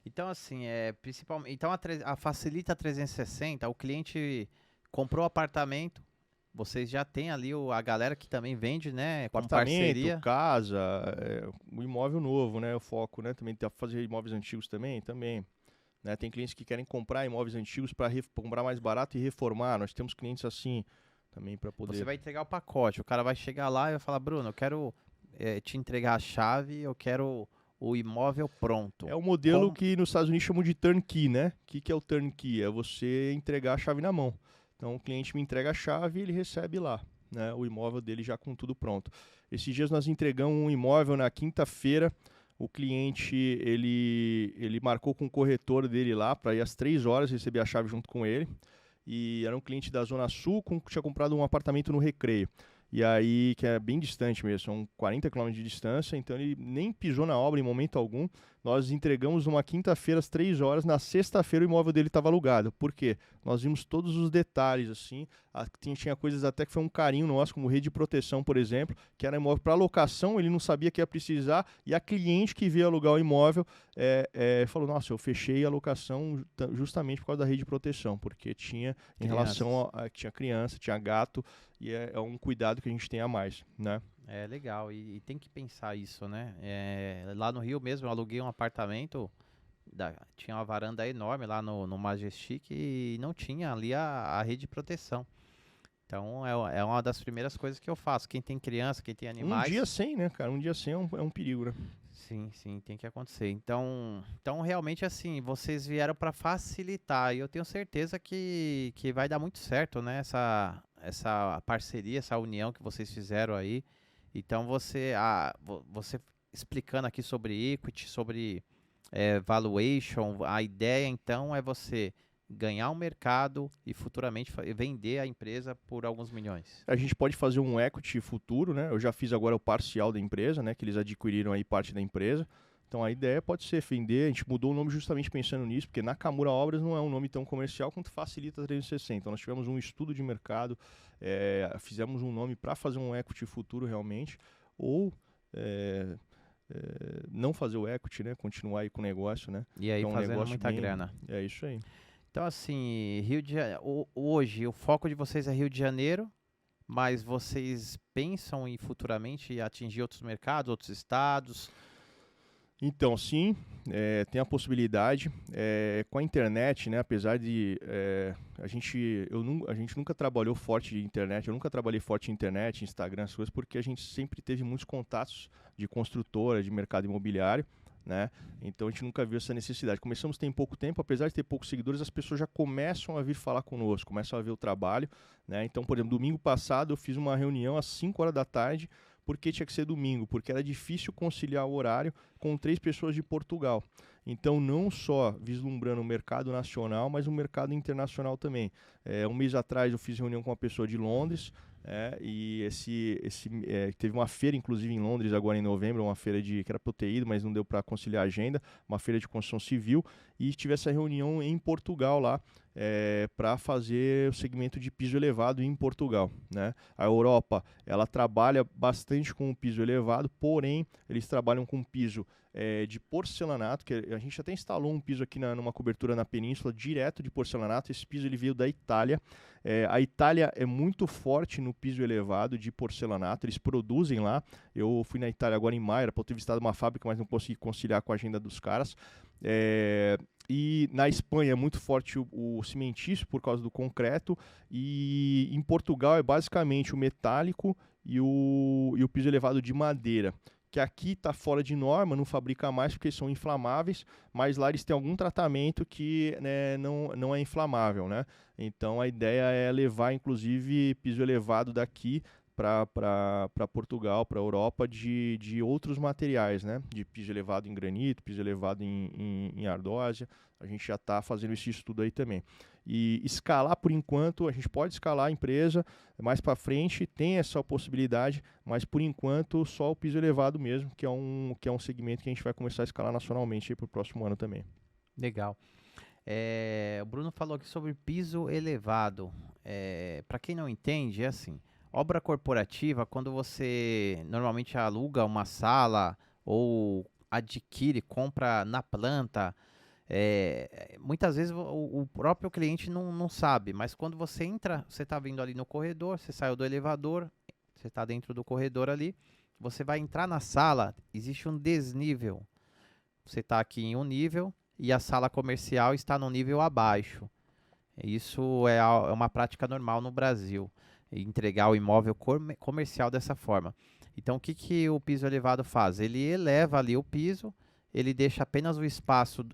Então, assim, principalmente, então a Facilita 360, o cliente comprou o apartamento, vocês já têm ali a galera que também vende, né? Com parceria. Casa, o imóvel novo, né? O foco, né? Também dá para fazer imóveis antigos também. Né? Tem clientes que querem comprar imóveis antigos para comprar mais barato e reformar. Nós temos clientes assim também para poder... Você vai entregar o pacote, o cara vai chegar lá e vai falar, Bruno, eu quero te entregar a chave, eu quero o imóvel pronto. É o modelo que nos Estados Unidos chamam de turnkey, né? O que é o turnkey? É você entregar a chave na mão. Então o cliente me entrega a chave e ele recebe lá, né, o imóvel dele já com tudo pronto. Esses dias nós entregamos um imóvel na quinta-feira. O cliente ele marcou com o corretor dele lá para ir às 3 horas receber a chave junto com ele. E era um cliente da Zona Sul que tinha comprado um apartamento no Recreio. E aí, que é bem distante mesmo, são 40 km de distância, então ele nem pisou na obra em momento algum. Nós entregamos numa quinta-feira às 3 horas, na sexta-feira o imóvel dele estava alugado. Por quê? Nós vimos todos os detalhes, assim, tinha coisas até que foi um carinho nosso, como rede de proteção, por exemplo, que era imóvel para locação, ele não sabia que ia precisar, e a cliente que veio alugar o imóvel falou, nossa, eu fechei a locação justamente por causa da rede de proteção, porque tinha, em relação tinha criança, tinha gato, e é um cuidado que a gente tem a mais, né? É legal, e tem que pensar isso, né? Lá no Rio mesmo, eu aluguei um apartamento, tinha uma varanda enorme lá no Majestic e não tinha ali a rede de proteção. Então é uma das primeiras coisas que eu faço. Quem tem criança, quem tem animais... Um dia sem, né, cara? Um dia sem é um perigo, né? Sim, tem que acontecer. Então realmente assim, vocês vieram para facilitar e eu tenho certeza que vai dar muito certo, né? Essa parceria, essa união que vocês fizeram aí. Então você explicando aqui sobre equity, sobre valuation, a ideia então é você ganhar um mercado e futuramente vender a empresa por alguns milhões. A gente pode fazer um equity futuro, né? Eu já fiz agora o parcial da empresa, né? Que eles adquiriram aí parte da empresa. Então a ideia pode ser vender, a gente mudou o nome justamente pensando nisso, porque Nakamura Obras não é um nome tão comercial quanto Facilita 360. Então nós tivemos um estudo de mercado, fizemos um nome para fazer um equity futuro realmente, ou não fazer o equity, né? Continuar aí com o negócio, né? E aí Então, um fazendo negócio muita bem, grana. é isso aí. Então, assim, hoje o foco de vocês é Rio de Janeiro, mas vocês pensam em futuramente atingir outros mercados, outros estados? Então, sim, tem a possibilidade. Com a internet, né, apesar de a gente nunca trabalhou forte de internet, eu nunca trabalhei forte em internet, Instagram, essas coisas, porque a gente sempre teve muitos contatos de construtora, de mercado imobiliário, né? Então a gente nunca viu essa necessidade. Começamos tem pouco tempo, apesar de ter poucos seguidores, as pessoas já começam a vir falar conosco, começam a ver o trabalho, né? Então, por exemplo, domingo passado eu fiz uma reunião às 5 horas da tarde. Por que tinha que ser domingo? Porque era difícil conciliar o horário com 3 pessoas de Portugal. Então, não só vislumbrando o mercado nacional, mas o mercado internacional também. Um mês atrás eu fiz reunião com uma pessoa de Londres, e teve uma feira, inclusive, em Londres, agora em novembro, uma feira que era para eu ter ido, mas não deu para conciliar a agenda, uma feira de construção civil, e tive essa reunião em Portugal lá, para fazer o segmento de piso elevado em Portugal, né? A Europa, ela trabalha bastante com o piso elevado, porém, eles trabalham com piso de porcelanato, que a gente até instalou um piso aqui numa cobertura na península, direto de porcelanato. Esse piso ele veio da Itália. A Itália é muito forte no piso elevado de porcelanato, eles produzem lá. Eu fui na Itália agora em maio, era para eu ter visitado uma fábrica, mas não consegui conciliar com a agenda dos caras. E na Espanha é muito forte o cimentício por causa do concreto, e em Portugal é basicamente o metálico e o piso elevado de madeira, que aqui está fora de norma, não fabrica mais porque são inflamáveis, mas lá eles têm algum tratamento que, né, não é inflamável, né? Então a ideia é levar inclusive piso elevado daqui para Portugal, para a Europa, de outros materiais, né? De piso elevado em granito, piso elevado em ardósia. A gente já está fazendo esse estudo aí também. E escalar, por enquanto, a gente pode escalar a empresa, mais para frente tem essa possibilidade, mas por enquanto só o piso elevado mesmo, que é um segmento que a gente vai começar a escalar nacionalmente para o próximo ano também. Legal. O Bruno falou aqui sobre piso elevado. Para quem não entende, é assim. Obra corporativa, quando você normalmente aluga uma sala ou adquire, compra na planta, muitas vezes o próprio cliente não sabe, mas quando você entra, você está vindo ali no corredor, você saiu do elevador, você está dentro do corredor ali, você vai entrar na sala, existe um desnível. Você está aqui em um nível e a sala comercial está no nível abaixo. Isso é uma prática normal no Brasil, entregar o imóvel comercial dessa forma. Então, o que o piso elevado faz? Ele eleva ali o piso, ele deixa apenas o espaço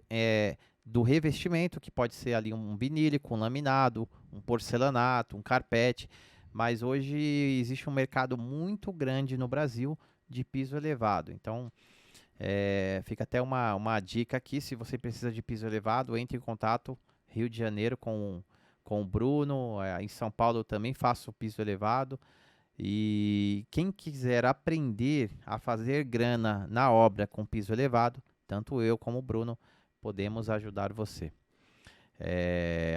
do revestimento, que pode ser ali um vinílico, um laminado, um porcelanato, um carpete, mas hoje existe um mercado muito grande no Brasil de piso elevado. Então, fica até uma dica aqui, se você precisa de piso elevado, entre em contato Rio de Janeiro com o Bruno, em São Paulo eu também faço piso elevado. E quem quiser aprender a fazer grana na obra com piso elevado, tanto eu como o Bruno podemos ajudar você.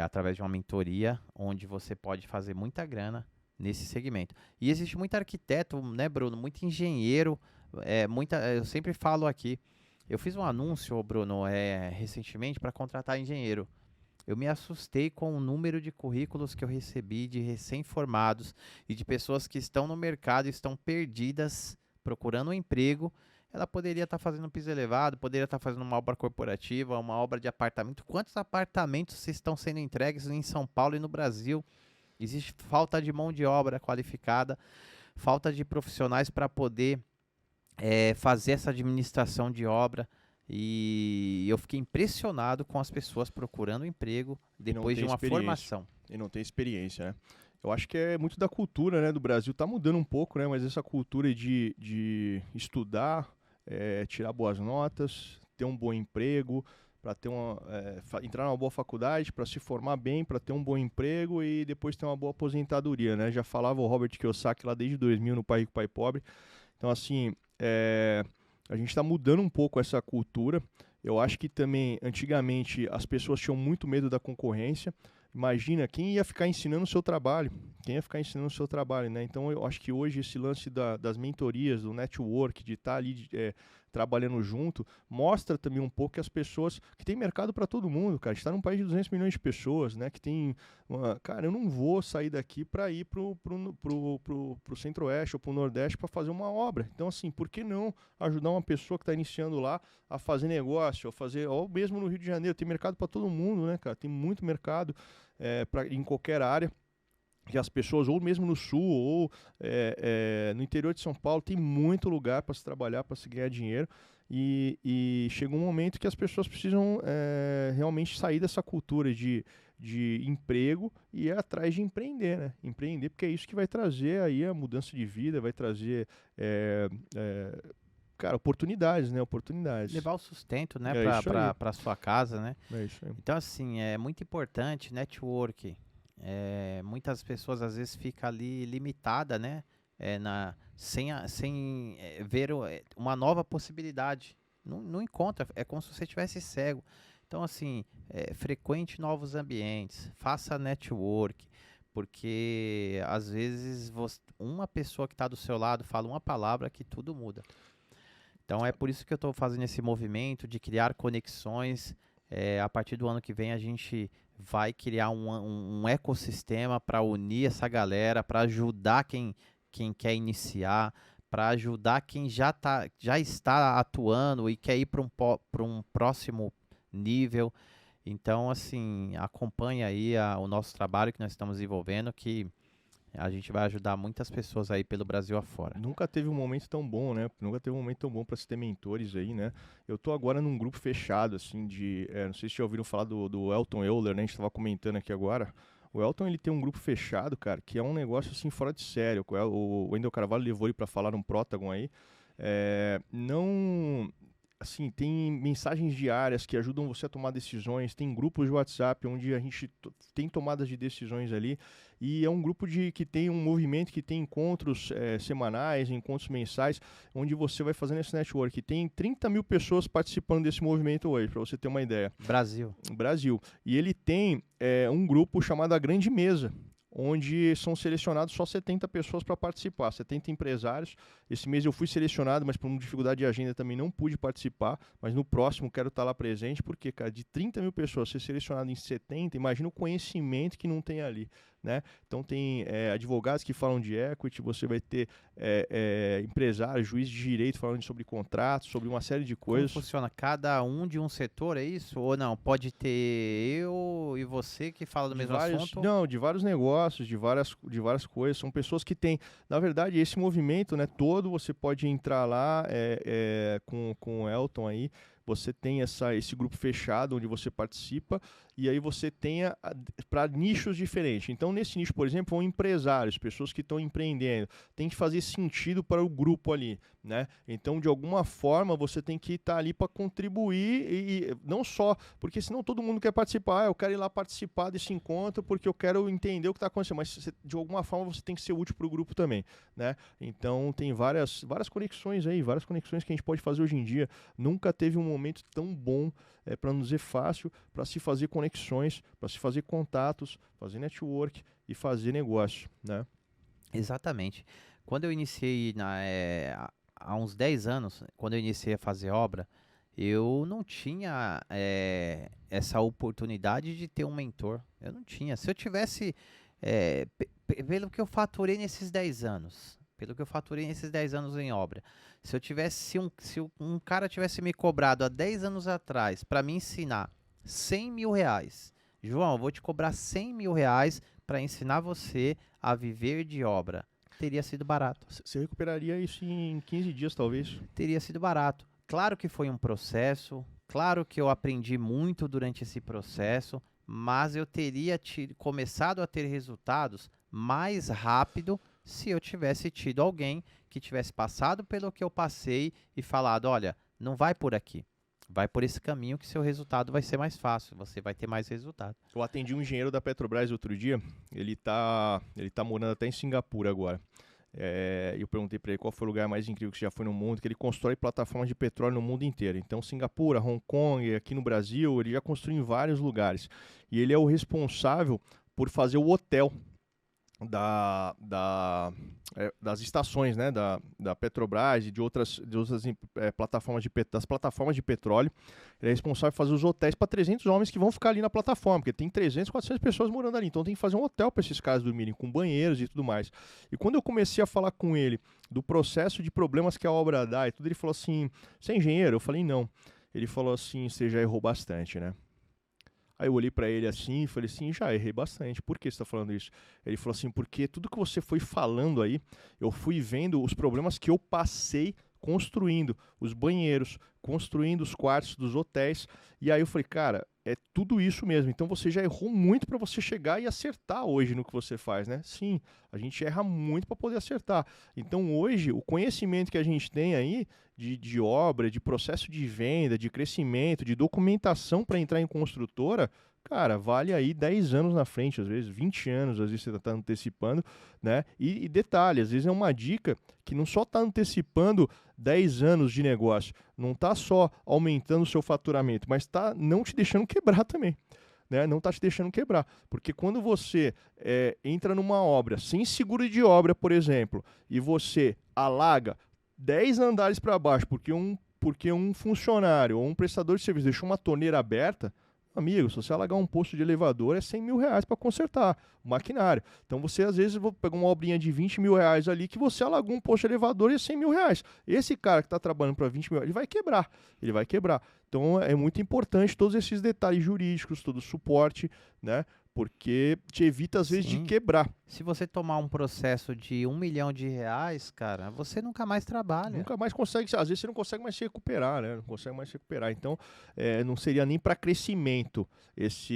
Através de uma mentoria, onde você pode fazer muita grana nesse segmento. E existe muito arquiteto, né, Bruno? Muito engenheiro, eu sempre falo aqui. Eu fiz um anúncio, Bruno, recentemente para contratar engenheiro. Eu me assustei com o número de currículos que eu recebi de recém-formados e de pessoas que estão no mercado e estão perdidas procurando um emprego. Ela poderia estar fazendo piso elevado, poderia estar fazendo uma obra corporativa, uma obra de apartamento. Quantos apartamentos estão sendo entregues em São Paulo e no Brasil? Existe falta de mão de obra qualificada, falta de profissionais para poder fazer essa administração de obra. E eu fiquei impressionado com as pessoas procurando emprego depois de uma formação. E não tem experiência, né? Eu acho que é muito da cultura, né, do Brasil. Tá mudando um pouco, né? Mas essa cultura de estudar, tirar boas notas, ter um bom emprego, para ter entrar numa boa faculdade, para se formar bem, para ter um bom emprego e depois ter uma boa aposentadoria, né? Já falava o Robert Kiyosaki lá desde 2000 no Pai Rico, Pai Pobre. Então, assim, A gente está mudando um pouco essa cultura. Eu acho que também, antigamente, as pessoas tinham muito medo da concorrência. Imagina, quem ia ficar ensinando o seu trabalho? Quem ia ficar ensinando o seu trabalho, né? Então, eu acho que hoje esse lance das mentorias, do network, de estar ali trabalhando junto, mostra também um pouco que as pessoas, que tem mercado para todo mundo, cara. A gente está num país de 200 milhões de pessoas, né? Que tem, cara, eu não vou sair daqui para ir pro Centro-Oeste ou pro Nordeste para fazer uma obra. Então, assim, por que não ajudar uma pessoa que está iniciando lá a fazer negócio, a fazer, ou mesmo no Rio de Janeiro, tem mercado para todo mundo, né, cara? Tem muito mercado em qualquer área. Que as pessoas, ou mesmo no sul, ou no interior de São Paulo, tem muito lugar para se trabalhar, para se ganhar dinheiro. E chega um momento que as pessoas precisam realmente sair dessa cultura de emprego e ir atrás de empreender, né? Empreender, porque é isso que vai trazer aí a mudança de vida, vai trazer, cara, oportunidades, né? Oportunidades. Levar o sustento, né, É isso aí. para sua casa, né? É isso aí. Então, assim, é muito importante network. Muitas pessoas às vezes ficam ali limitada, né? Sem ver uma nova possibilidade. Não encontra, é como se você estivesse cego. Então, assim, frequente novos ambientes, faça network, porque às vezes uma pessoa que está do seu lado fala uma palavra que tudo muda. Então, é por isso que eu estou fazendo esse movimento de criar conexões. A partir do ano que vem, a gente vai criar um ecossistema para unir essa galera, para ajudar quem quer iniciar, para ajudar quem já está atuando e quer ir para um próximo nível. Então, assim, acompanha aí o nosso trabalho que nós estamos desenvolvendo, que a gente vai ajudar muitas pessoas aí pelo Brasil afora. Nunca teve um momento tão bom, né? Nunca teve um momento tão bom para se ter mentores aí, né? Eu tô agora num grupo fechado, assim, não sei se já ouviram falar do Elton Euler, né? A gente tava comentando aqui agora. O Elton, ele tem um grupo fechado, cara, que é um negócio, assim, fora de sério. O Wendel Carvalho levou ele para falar num Prótagon aí. Não... Assim, tem mensagens diárias que ajudam você a tomar decisões, tem grupos de WhatsApp onde a gente tem tomadas de decisões ali, e é um grupo que tem um movimento que tem encontros semanais, encontros mensais, onde você vai fazendo esse network. Tem 30 mil pessoas participando desse movimento hoje, para você ter uma ideia. Brasil. E ele tem um grupo chamado A Grande Mesa, onde são selecionados só 70 pessoas para participar, 70 empresários. Esse mês eu fui selecionado, mas por uma dificuldade de agenda também não pude participar, mas no próximo quero estar lá presente, porque, cara, de 30 mil pessoas ser selecionado em 70, imagina o conhecimento que não tem ali, né? Então tem advogados que falam de equity, você vai ter empresários, juízes de direito falando sobre contratos, sobre uma série de coisas. Como funciona? Cada um de um setor, é isso? Ou não? Pode ter eu e você que fala do mesmo assunto? Não, de vários negócios, de várias coisas. São pessoas que têm, na verdade, esse movimento, né, todo, você pode entrar lá com o Elton aí. Você tem esse grupo fechado onde você participa e aí você tenha para nichos diferentes. Então, nesse nicho, por exemplo, vão empresários, pessoas que estão empreendendo. Tem que fazer sentido para o grupo ali, né? Então, de alguma forma, você tem que estar ali para contribuir e não só, porque senão todo mundo quer participar. Eu quero ir lá participar desse encontro porque eu quero entender o que está acontecendo. Mas, de alguma forma, você tem que ser útil para o grupo também, né? Então, tem várias conexões aí, várias conexões que a gente pode fazer hoje em dia. Nunca teve um momento tão bom, para não dizer fácil, para se fazer conexões, para se fazer contatos, fazer network e fazer negócio, né? Exatamente. Quando eu iniciei há uns 10 anos, quando eu iniciei a fazer obra, eu não tinha essa oportunidade de ter um mentor. Eu não tinha. Se eu tivesse, pelo que eu faturei nesses 10 anos, em obra, se um cara tivesse me cobrado há 10 anos atrás para me ensinar 100 mil reais, João, eu vou te cobrar 100 mil reais para ensinar você a viver de obra, teria sido barato. Você recuperaria isso em 15 dias, talvez? Teria sido barato. Claro que foi um processo, claro que eu aprendi muito durante esse processo, mas eu teria começado a ter resultados mais rápido se eu tivesse tido alguém que tivesse passado pelo que eu passei e falado, olha, não vai por aqui, vai por esse caminho que seu resultado vai ser mais fácil, você vai ter mais resultado. Eu atendi um engenheiro da Petrobras outro dia, ele tá morando até em Singapura agora. Eu perguntei para ele qual foi o lugar mais incrível que você já foi no mundo, que ele constrói plataformas de petróleo no mundo inteiro. Então, Singapura, Hong Kong, aqui no Brasil, ele já construiu em vários lugares. E ele é o responsável por fazer o hotel das estações, né, da Petrobras e de outras plataformas das plataformas de petróleo. Ele é responsável por fazer os hotéis para 300 homens que vão ficar ali na plataforma, porque tem 300, 400 pessoas morando ali. Então tem que fazer um hotel para esses caras dormirem, com banheiros e tudo mais. E quando eu comecei a falar com ele do processo de problemas que a obra dá e tudo, ele falou assim: você é engenheiro? Eu falei: não. Ele falou assim: você já errou bastante, né? Aí eu olhei pra ele assim e falei assim: já errei bastante. Por que você tá falando isso? Ele falou assim: porque tudo que você foi falando aí, eu fui vendo os problemas que eu passei construindo os banheiros, construindo os quartos dos hotéis. E aí eu falei: cara, é tudo isso mesmo. Então você já errou muito para você chegar e acertar hoje no que você faz, né? Sim, a gente erra muito para poder acertar. Então hoje, o conhecimento que a gente tem aí de obra, de processo de venda, de crescimento, de documentação para entrar em construtora, cara, vale aí 10 anos na frente, às vezes 20 anos, às vezes você está antecipando, né? E detalhe, às vezes é uma dica que não só está antecipando 10 anos de negócio, não está só aumentando o seu faturamento, mas está não te deixando quebrar também. Né, não está te deixando quebrar. Porque quando você entra numa obra sem seguro de obra, por exemplo, e você alaga 10 andares para baixo porque um funcionário ou um prestador de serviço deixou uma torneira aberta, amigo, se você alagar um posto de elevador é R$ 100.000 para consertar o maquinário. Então você às vezes pega uma obrinha de R$ 20.000 ali que você alagou um posto de elevador e é R$ 100.000. Esse cara que está trabalhando para 20 mil, ele vai quebrar. Ele vai quebrar. Então é muito importante todos esses detalhes jurídicos, todo o suporte, né? Porque te evita às vezes de Sim. quebrar. Se você tomar um processo de R$ 1 milhão, cara, você nunca mais trabalha. Nunca mais consegue, às vezes você não consegue mais se recuperar, né? Não consegue mais se recuperar. Então, não seria nem para crescimento isso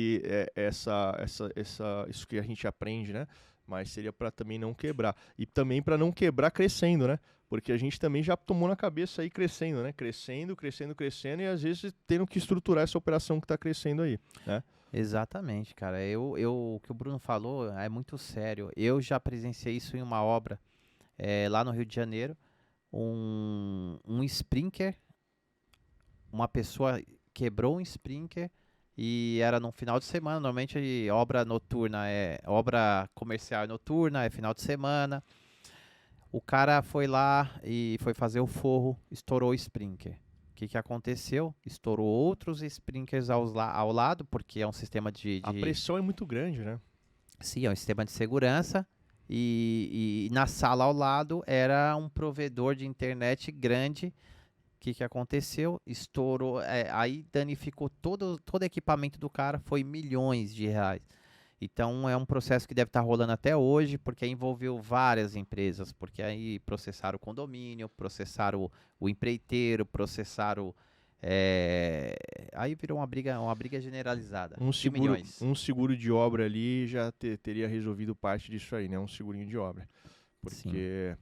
que a gente aprende, né? Mas seria para também não quebrar. E também para não quebrar crescendo, né? Porque a gente também já tomou na cabeça aí crescendo, né? Crescendo, crescendo, crescendo e às vezes tendo que estruturar essa operação que está crescendo aí, né? Exatamente, cara. O que o Bruno falou é muito sério. Eu já presenciei isso em uma obra lá no Rio de Janeiro. Um sprinkler, uma pessoa quebrou um sprinkler e era no final de semana. Normalmente obra noturna obra comercial é noturna, é final de semana. O cara foi lá e foi fazer o forro, estourou o sprinkler. O que aconteceu? Estourou outros sprinklers ao lado, porque é um sistema A pressão é muito grande, né? Sim, é um sistema de segurança. E na sala ao lado era um provedor de internet grande. O que aconteceu? Estourou, aí danificou todo o equipamento do cara, foi milhões de reais. Então é um processo que deve estar rolando até hoje, porque envolveu várias empresas, porque aí processaram o condomínio, processaram o empreiteiro, processaram. Aí virou uma briga generalizada de milhões. Um seguro de obra ali já teria resolvido parte disso aí, né? Um segurinho de obra. Porque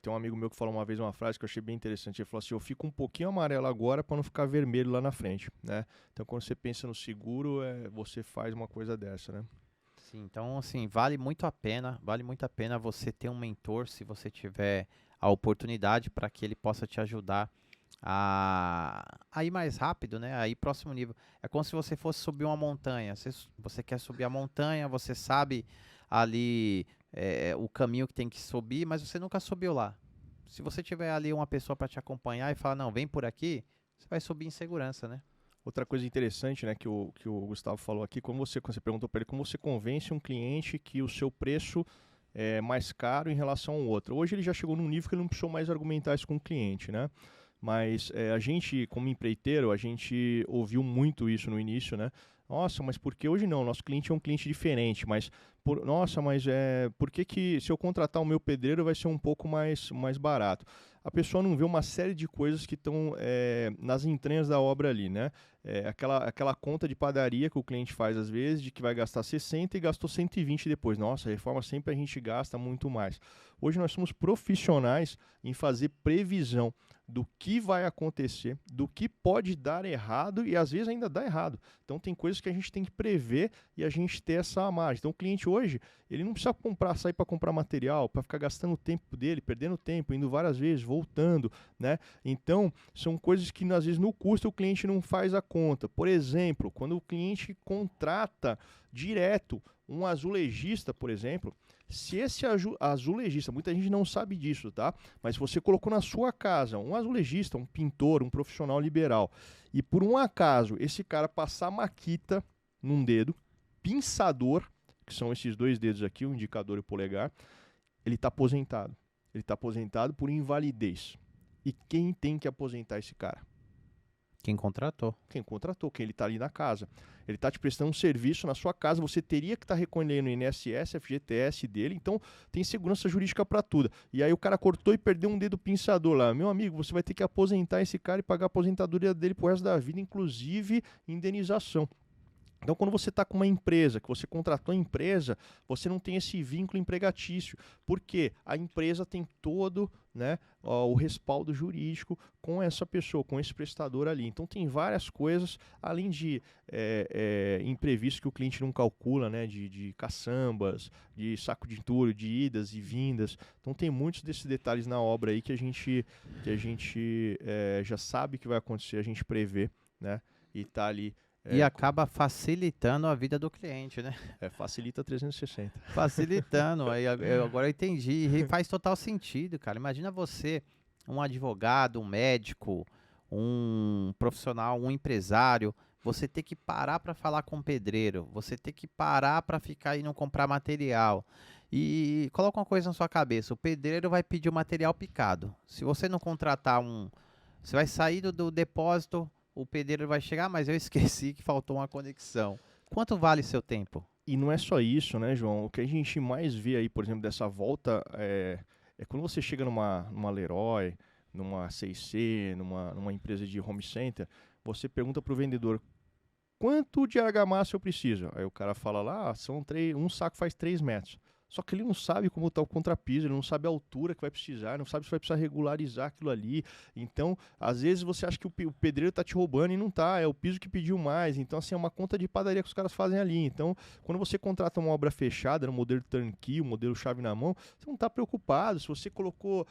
tem um amigo meu que falou uma vez uma frase que eu achei bem interessante. Ele falou assim: eu fico um pouquinho amarelo agora para não ficar vermelho lá na frente, né? Então quando você pensa no seguro, você faz uma coisa dessa, né? Sim, então assim, vale muito a pena você ter um mentor se você tiver a oportunidade para que ele possa te ajudar a ir mais rápido, né? A ir próximo nível. É como se você fosse subir uma montanha. Você quer subir a montanha, você sabe ali o caminho que tem que subir, mas você nunca subiu lá. Se você tiver ali uma pessoa para te acompanhar e falar, não, vem por aqui, você vai subir em segurança, né? Outra coisa interessante, né, que o Gustavo falou aqui, quando você perguntou para ele como você convence um cliente que o seu preço é mais caro em relação ao outro. Hoje ele já chegou num nível que ele não precisou mais argumentar isso com o cliente, né? Mas a gente, como empreiteiro, a gente ouviu muito isso no início, né? Nossa, mas por que hoje não? Nosso cliente é um cliente diferente, mas por que se eu contratar o meu pedreiro vai ser um pouco mais barato? A pessoa não vê uma série de coisas que estão nas entranhas da obra ali, né? Aquela conta de padaria que o cliente faz às vezes, de que vai gastar 60 e gastou 120 depois. Nossa, a reforma sempre a gente gasta muito mais. Hoje nós somos profissionais em fazer previsão do que vai acontecer, do que pode dar errado e às vezes ainda dá errado. Então tem coisas que a gente tem que prever e a gente ter essa margem. Então o cliente hoje, ele não precisa sair para comprar material, para ficar gastando o tempo dele, perdendo tempo, indo várias vezes, voltando, né? Então, são coisas que às vezes no custo o cliente não faz a conta. Por exemplo, quando o cliente contrata direto um azulejista, por exemplo, se esse azulejista, muita gente não sabe disso, tá? Mas se você colocou na sua casa um azulejista, um pintor, um profissional liberal, e por um acaso esse cara passar maquita num dedo, pinçador, que são esses 2 dedos aqui, o indicador e o polegar, ele está aposentado. Ele está aposentado por invalidez. E quem tem que aposentar esse cara? Quem contratou. Quem contratou, quem ele está ali na casa. Ele está te prestando um serviço na sua casa, você teria que estar recolhendo o INSS, FGTS dele, então tem segurança jurídica para tudo. E aí o cara cortou e perdeu um dedo pinçador lá. Meu amigo, você vai ter que aposentar esse cara e pagar a aposentadoria dele pro resto da vida, inclusive indenização. Então, quando você está com uma empresa, que você contratou a empresa, você não tem esse vínculo empregatício, porque a empresa tem todo, né, o respaldo jurídico com essa pessoa, com esse prestador ali. Então, tem várias coisas, além de imprevistos que o cliente não calcula, né, de caçambas, de saco de entulho, de idas e vindas. Então, tem muitos desses detalhes na obra aí que a gente já sabe que vai acontecer, a gente prevê, né, e está ali. E acaba facilitando a vida do cliente, né? Facilita 360. Facilitando. Aí agora eu entendi. E faz total sentido, cara. Imagina você, um advogado, um médico, um profissional, um empresário, você ter que parar para falar com o pedreiro, você ter que parar para ficar indo comprar material. E coloca uma coisa na sua cabeça, o pedreiro vai pedir o material picado. Se você não contratar você vai sair do depósito, o pedreiro vai chegar, mas eu esqueci que faltou uma conexão. Quanto vale seu tempo? E não é só isso, né, João? O que a gente mais vê aí, por exemplo, dessa volta é quando você chega numa Leroy, numa C&C, numa empresa de home center, você pergunta para o vendedor, quanto de argamassa eu preciso? Aí o cara fala lá, um saco faz 3 metros. Só que ele não sabe como está o contrapiso, ele não sabe a altura que vai precisar, não sabe se vai precisar regularizar aquilo ali. Então, às vezes você acha que o pedreiro está te roubando e não está, é o piso que pediu mais. Então, assim, é uma conta de padaria que os caras fazem ali. Então, quando você contrata uma obra fechada, no modelo turnkey, o modelo chave na mão, você não está preocupado. Se você colocou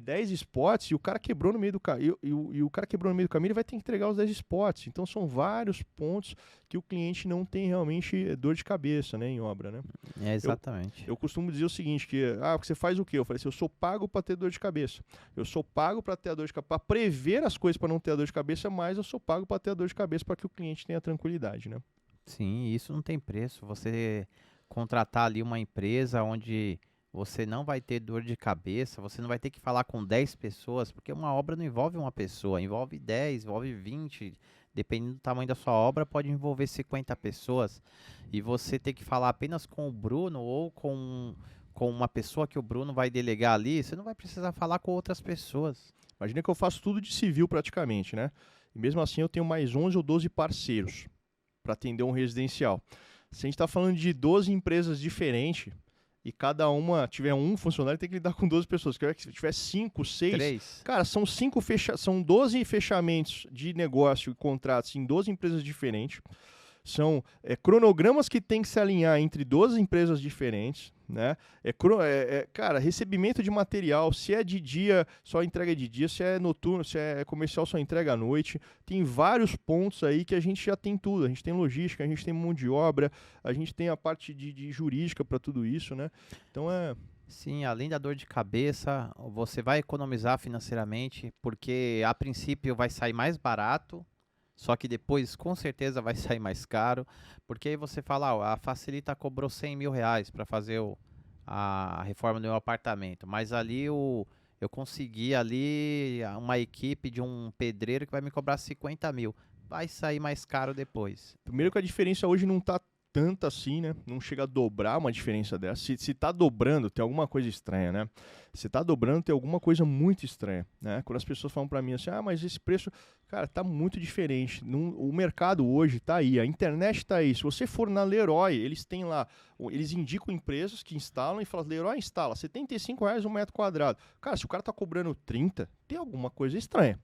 10 spots e o cara quebrou no meio do caminho, e o cara quebrou no meio do caminho, ele vai ter que entregar os 10 spots. Então, são vários pontos que o cliente não tem realmente dor de cabeça, né, em obra, né? Exatamente. Eu costumo dizer o seguinte, porque você faz o quê? Eu falei assim, eu sou pago para ter dor de cabeça. Eu sou pago para ter a dor de cabeça, para prever as coisas para não ter a dor de cabeça, mas eu sou pago para ter a dor de cabeça para que o cliente tenha tranquilidade, né? Sim, isso não tem preço. Você contratar ali uma empresa onde você não vai ter dor de cabeça, você não vai ter que falar com 10 pessoas, porque uma obra não envolve uma pessoa, envolve 10, envolve 20, dependendo do tamanho da sua obra, pode envolver 50 pessoas. E você ter que falar apenas com o Bruno ou com uma pessoa que o Bruno vai delegar ali, você não vai precisar falar com outras pessoas. Imagina que eu faço tudo de civil praticamente, né? E mesmo assim eu tenho mais 11 ou 12 parceiros para atender um residencial. Se a gente está falando de 12 empresas diferentes e cada uma tiver um funcionário, tem que lidar com 12 pessoas. Se tiver 5, 6... 3. Cara, são 12 fechamentos de negócio e contratos em 12 empresas diferentes. São cronogramas que tem que se alinhar entre 12 empresas diferentes, né? Cara, recebimento de material, se é de dia, só entrega de dia, se é noturno, se é comercial, só entrega à noite. Tem vários pontos aí que a gente já tem tudo. A gente tem logística, a gente tem mão de obra, a gente tem a parte de jurídica para tudo isso, né? Então Sim, além da dor de cabeça, você vai economizar financeiramente, porque a princípio vai sair mais barato, só que depois com certeza vai sair mais caro, porque aí você fala, a Facilita cobrou 100 mil reais para fazer a reforma do meu apartamento, mas ali eu consegui ali uma equipe de um pedreiro que vai me cobrar 50 mil, vai sair mais caro depois. primeiro que a diferença hoje não está tanto assim, né? Não chega a dobrar uma diferença dessa. Se tá dobrando, tem alguma coisa estranha, né? Se tá dobrando, tem alguma coisa muito estranha, né? Quando as pessoas falam para mim assim, mas esse preço, cara, tá muito diferente. O mercado hoje tá aí, a internet tá aí. Se você for na Leroy, eles têm lá, eles indicam empresas que instalam e falam, Leroy instala, R$ 75 um metro quadrado. Cara, se o cara tá cobrando 30, tem alguma coisa estranha.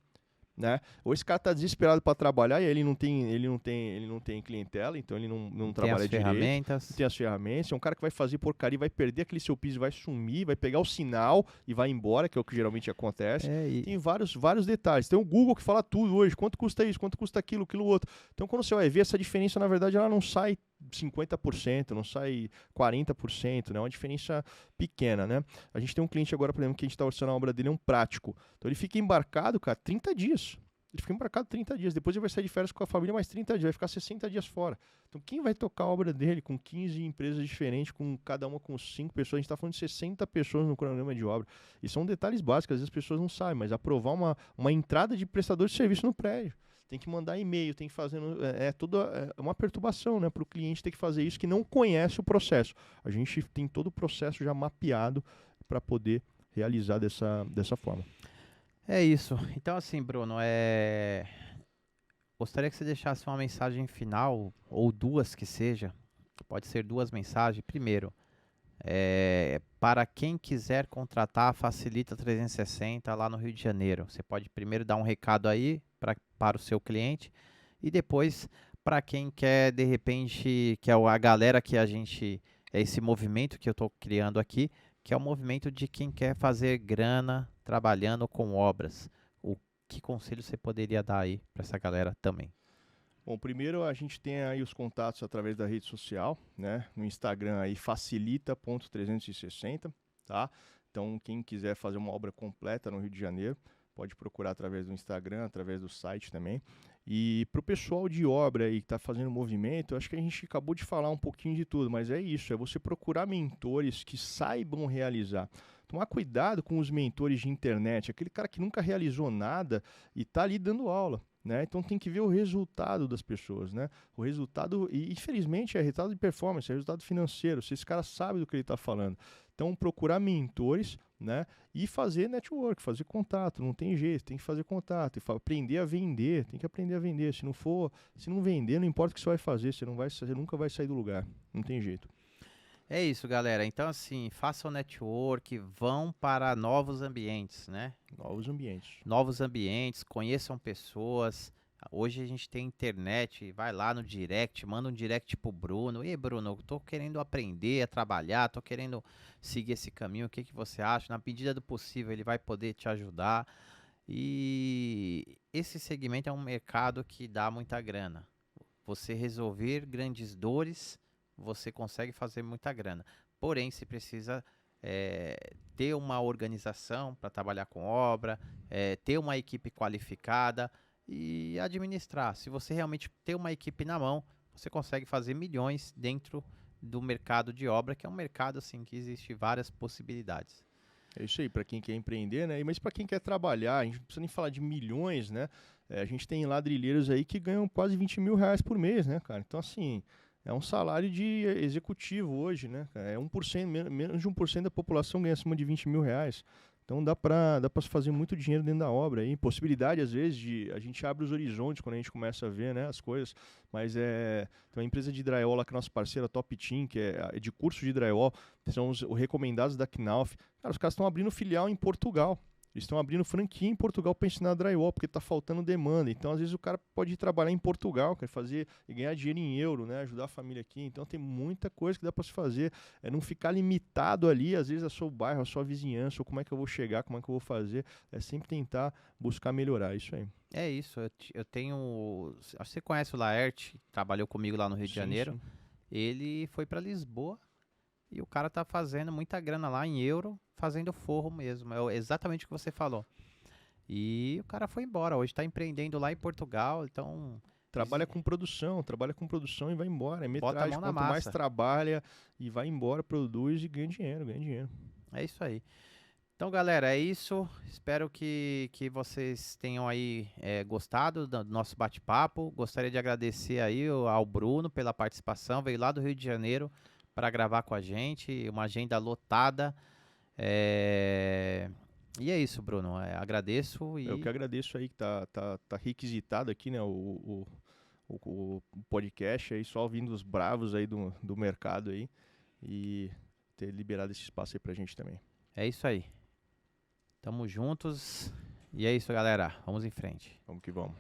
né? Ou esse cara tá desesperado para trabalhar e ele não tem clientela, então ele não Tem as trabalha direito, não ferramentas. tem as ferramentas. É um cara que vai fazer porcaria, vai perder aquele seu piso, vai sumir, vai pegar o sinal e vai embora, que é o que geralmente acontece. É, Tem vários detalhes. Tem o Google que fala tudo hoje, quanto custa isso, quanto custa aquilo outro. Então quando você vai ver essa diferença, na verdade, ela não sai 50%, não sai 40%, né? É uma diferença pequena, né? A gente tem um cliente agora, por exemplo, que a gente está orçando a obra dele, é um prático. Então ele fica embarcado, cara, 30 dias. Ele fica embarcado 30 dias. Depois ele vai sair de férias com a família mais 30 dias. Vai ficar 60 dias fora. Então quem vai tocar a obra dele com 15 empresas diferentes, com cada uma com 5 pessoas? A gente está falando de 60 pessoas no cronograma de obra. E são detalhes básicos, às vezes as pessoas não sabem, mas aprovar uma entrada de prestador de serviço no prédio. Tem que mandar e-mail, tem que fazer. É uma perturbação, né, para o cliente ter que fazer isso que não conhece o processo. A gente tem todo o processo já mapeado para poder realizar dessa forma. é isso. Então, assim, Bruno, gostaria que você deixasse uma mensagem final, ou duas que seja. Pode ser duas mensagens. Primeiro, para quem quiser contratar a Facilita 360 lá no Rio de Janeiro. Você pode primeiro dar um recado aí para o seu cliente e depois para quem quer, de repente, que é a galera que é esse movimento que eu estou criando aqui, que é o movimento de quem quer fazer grana trabalhando com obras. Que conselho você poderia dar aí para essa galera também? Bom, primeiro a gente tem aí os contatos através da rede social, né? No Instagram aí facilita.360, tá? Então quem quiser fazer uma obra completa no Rio de Janeiro, pode procurar através do Instagram, através do site também. E para o pessoal de obra aí que está fazendo movimento, acho que a gente acabou de falar um pouquinho de tudo, mas é isso, é você procurar mentores que saibam realizar. Tomar cuidado com os mentores de internet, aquele cara que nunca realizou nada e está ali dando aula. Né? Então tem que ver o resultado das pessoas, né? O resultado, e infelizmente é resultado de performance, é resultado financeiro, se esse cara sabe do que ele está falando. Então procurar mentores, né? E fazer network, fazer contato, não tem jeito, tem que fazer contato, aprender a vender, tem que aprender a vender. Se não vender, não importa o que você vai fazer, você nunca vai sair do lugar, não tem jeito. É isso, galera. Então, assim, façam network, vão para novos ambientes, né? Novos ambientes. Novos ambientes, conheçam pessoas. Hoje a gente tem internet, vai lá no direct, manda um direct pro Bruno. E Bruno, eu tô querendo aprender a trabalhar, tô querendo seguir esse caminho. O que que você acha? Na medida do possível, ele vai poder te ajudar. E esse segmento é um mercado que dá muita grana. Você resolver grandes dores, você consegue fazer muita grana. Porém, se precisa ter uma organização para trabalhar com obra, ter uma equipe qualificada e administrar. Se você realmente ter uma equipe na mão, você consegue fazer milhões dentro do mercado de obra, que é um mercado assim que existe várias possibilidades. É isso aí, para quem quer empreender, né? Mas para quem quer trabalhar, a gente não precisa nem falar de milhões, né? A gente tem ladrilheiros aí que ganham quase 20 mil reais por mês, né, cara? Então, assim, é um salário de executivo hoje, né, cara? É 1%, menos de 1% da população ganha acima de 20 mil reais. Então dá para se fazer muito dinheiro dentro da obra aí. Possibilidade, às vezes, a gente abre os horizontes quando a gente começa a ver, né, as coisas. Mas tem uma empresa de drywall lá que é nossa parceira, Top Team, que é de curso de drywall, são os recomendados da Knauf. Cara, os caras estão abrindo filial em Portugal. Eles estão abrindo franquia em Portugal para ensinar drywall, porque está faltando demanda. Então, às vezes, o cara pode ir trabalhar em Portugal, quer fazer e ganhar dinheiro em euro, né? Ajudar a família aqui. Então, tem muita coisa que dá para se fazer. É não ficar limitado ali, às vezes, a seu bairro, a sua vizinhança, ou como é que eu vou chegar, como é que eu vou fazer. É sempre tentar buscar melhorar isso aí. É isso, eu tenho. Acho que você conhece o Laerte, trabalhou comigo lá no Rio de Sim, Janeiro. sim. Ele foi para Lisboa e o cara tá fazendo muita grana lá em euro, fazendo forro mesmo. É exatamente o que você falou. E o cara foi embora. Hoje está empreendendo lá em Portugal. Então, Trabalha com produção e vai embora. É bota a metragem. mão na Quanto mais massa. trabalha e vai embora, produz e ganha dinheiro, ganha dinheiro. É isso aí. Então, galera, é isso. Espero que vocês tenham aí gostado do nosso bate-papo. Gostaria de agradecer aí ao Bruno pela participação. Veio lá do Rio de Janeiro para gravar com a gente. Uma agenda lotada. E é isso, Bruno. Agradeço Eu que e agradeço aí que tá requisitado aqui, né, o podcast aí, só ouvindo os bravos aí do mercado aí e ter liberado esse espaço aí pra gente também. é isso aí. Tamo juntos E é isso, galera. Vamos em frente. Vamos que vamos.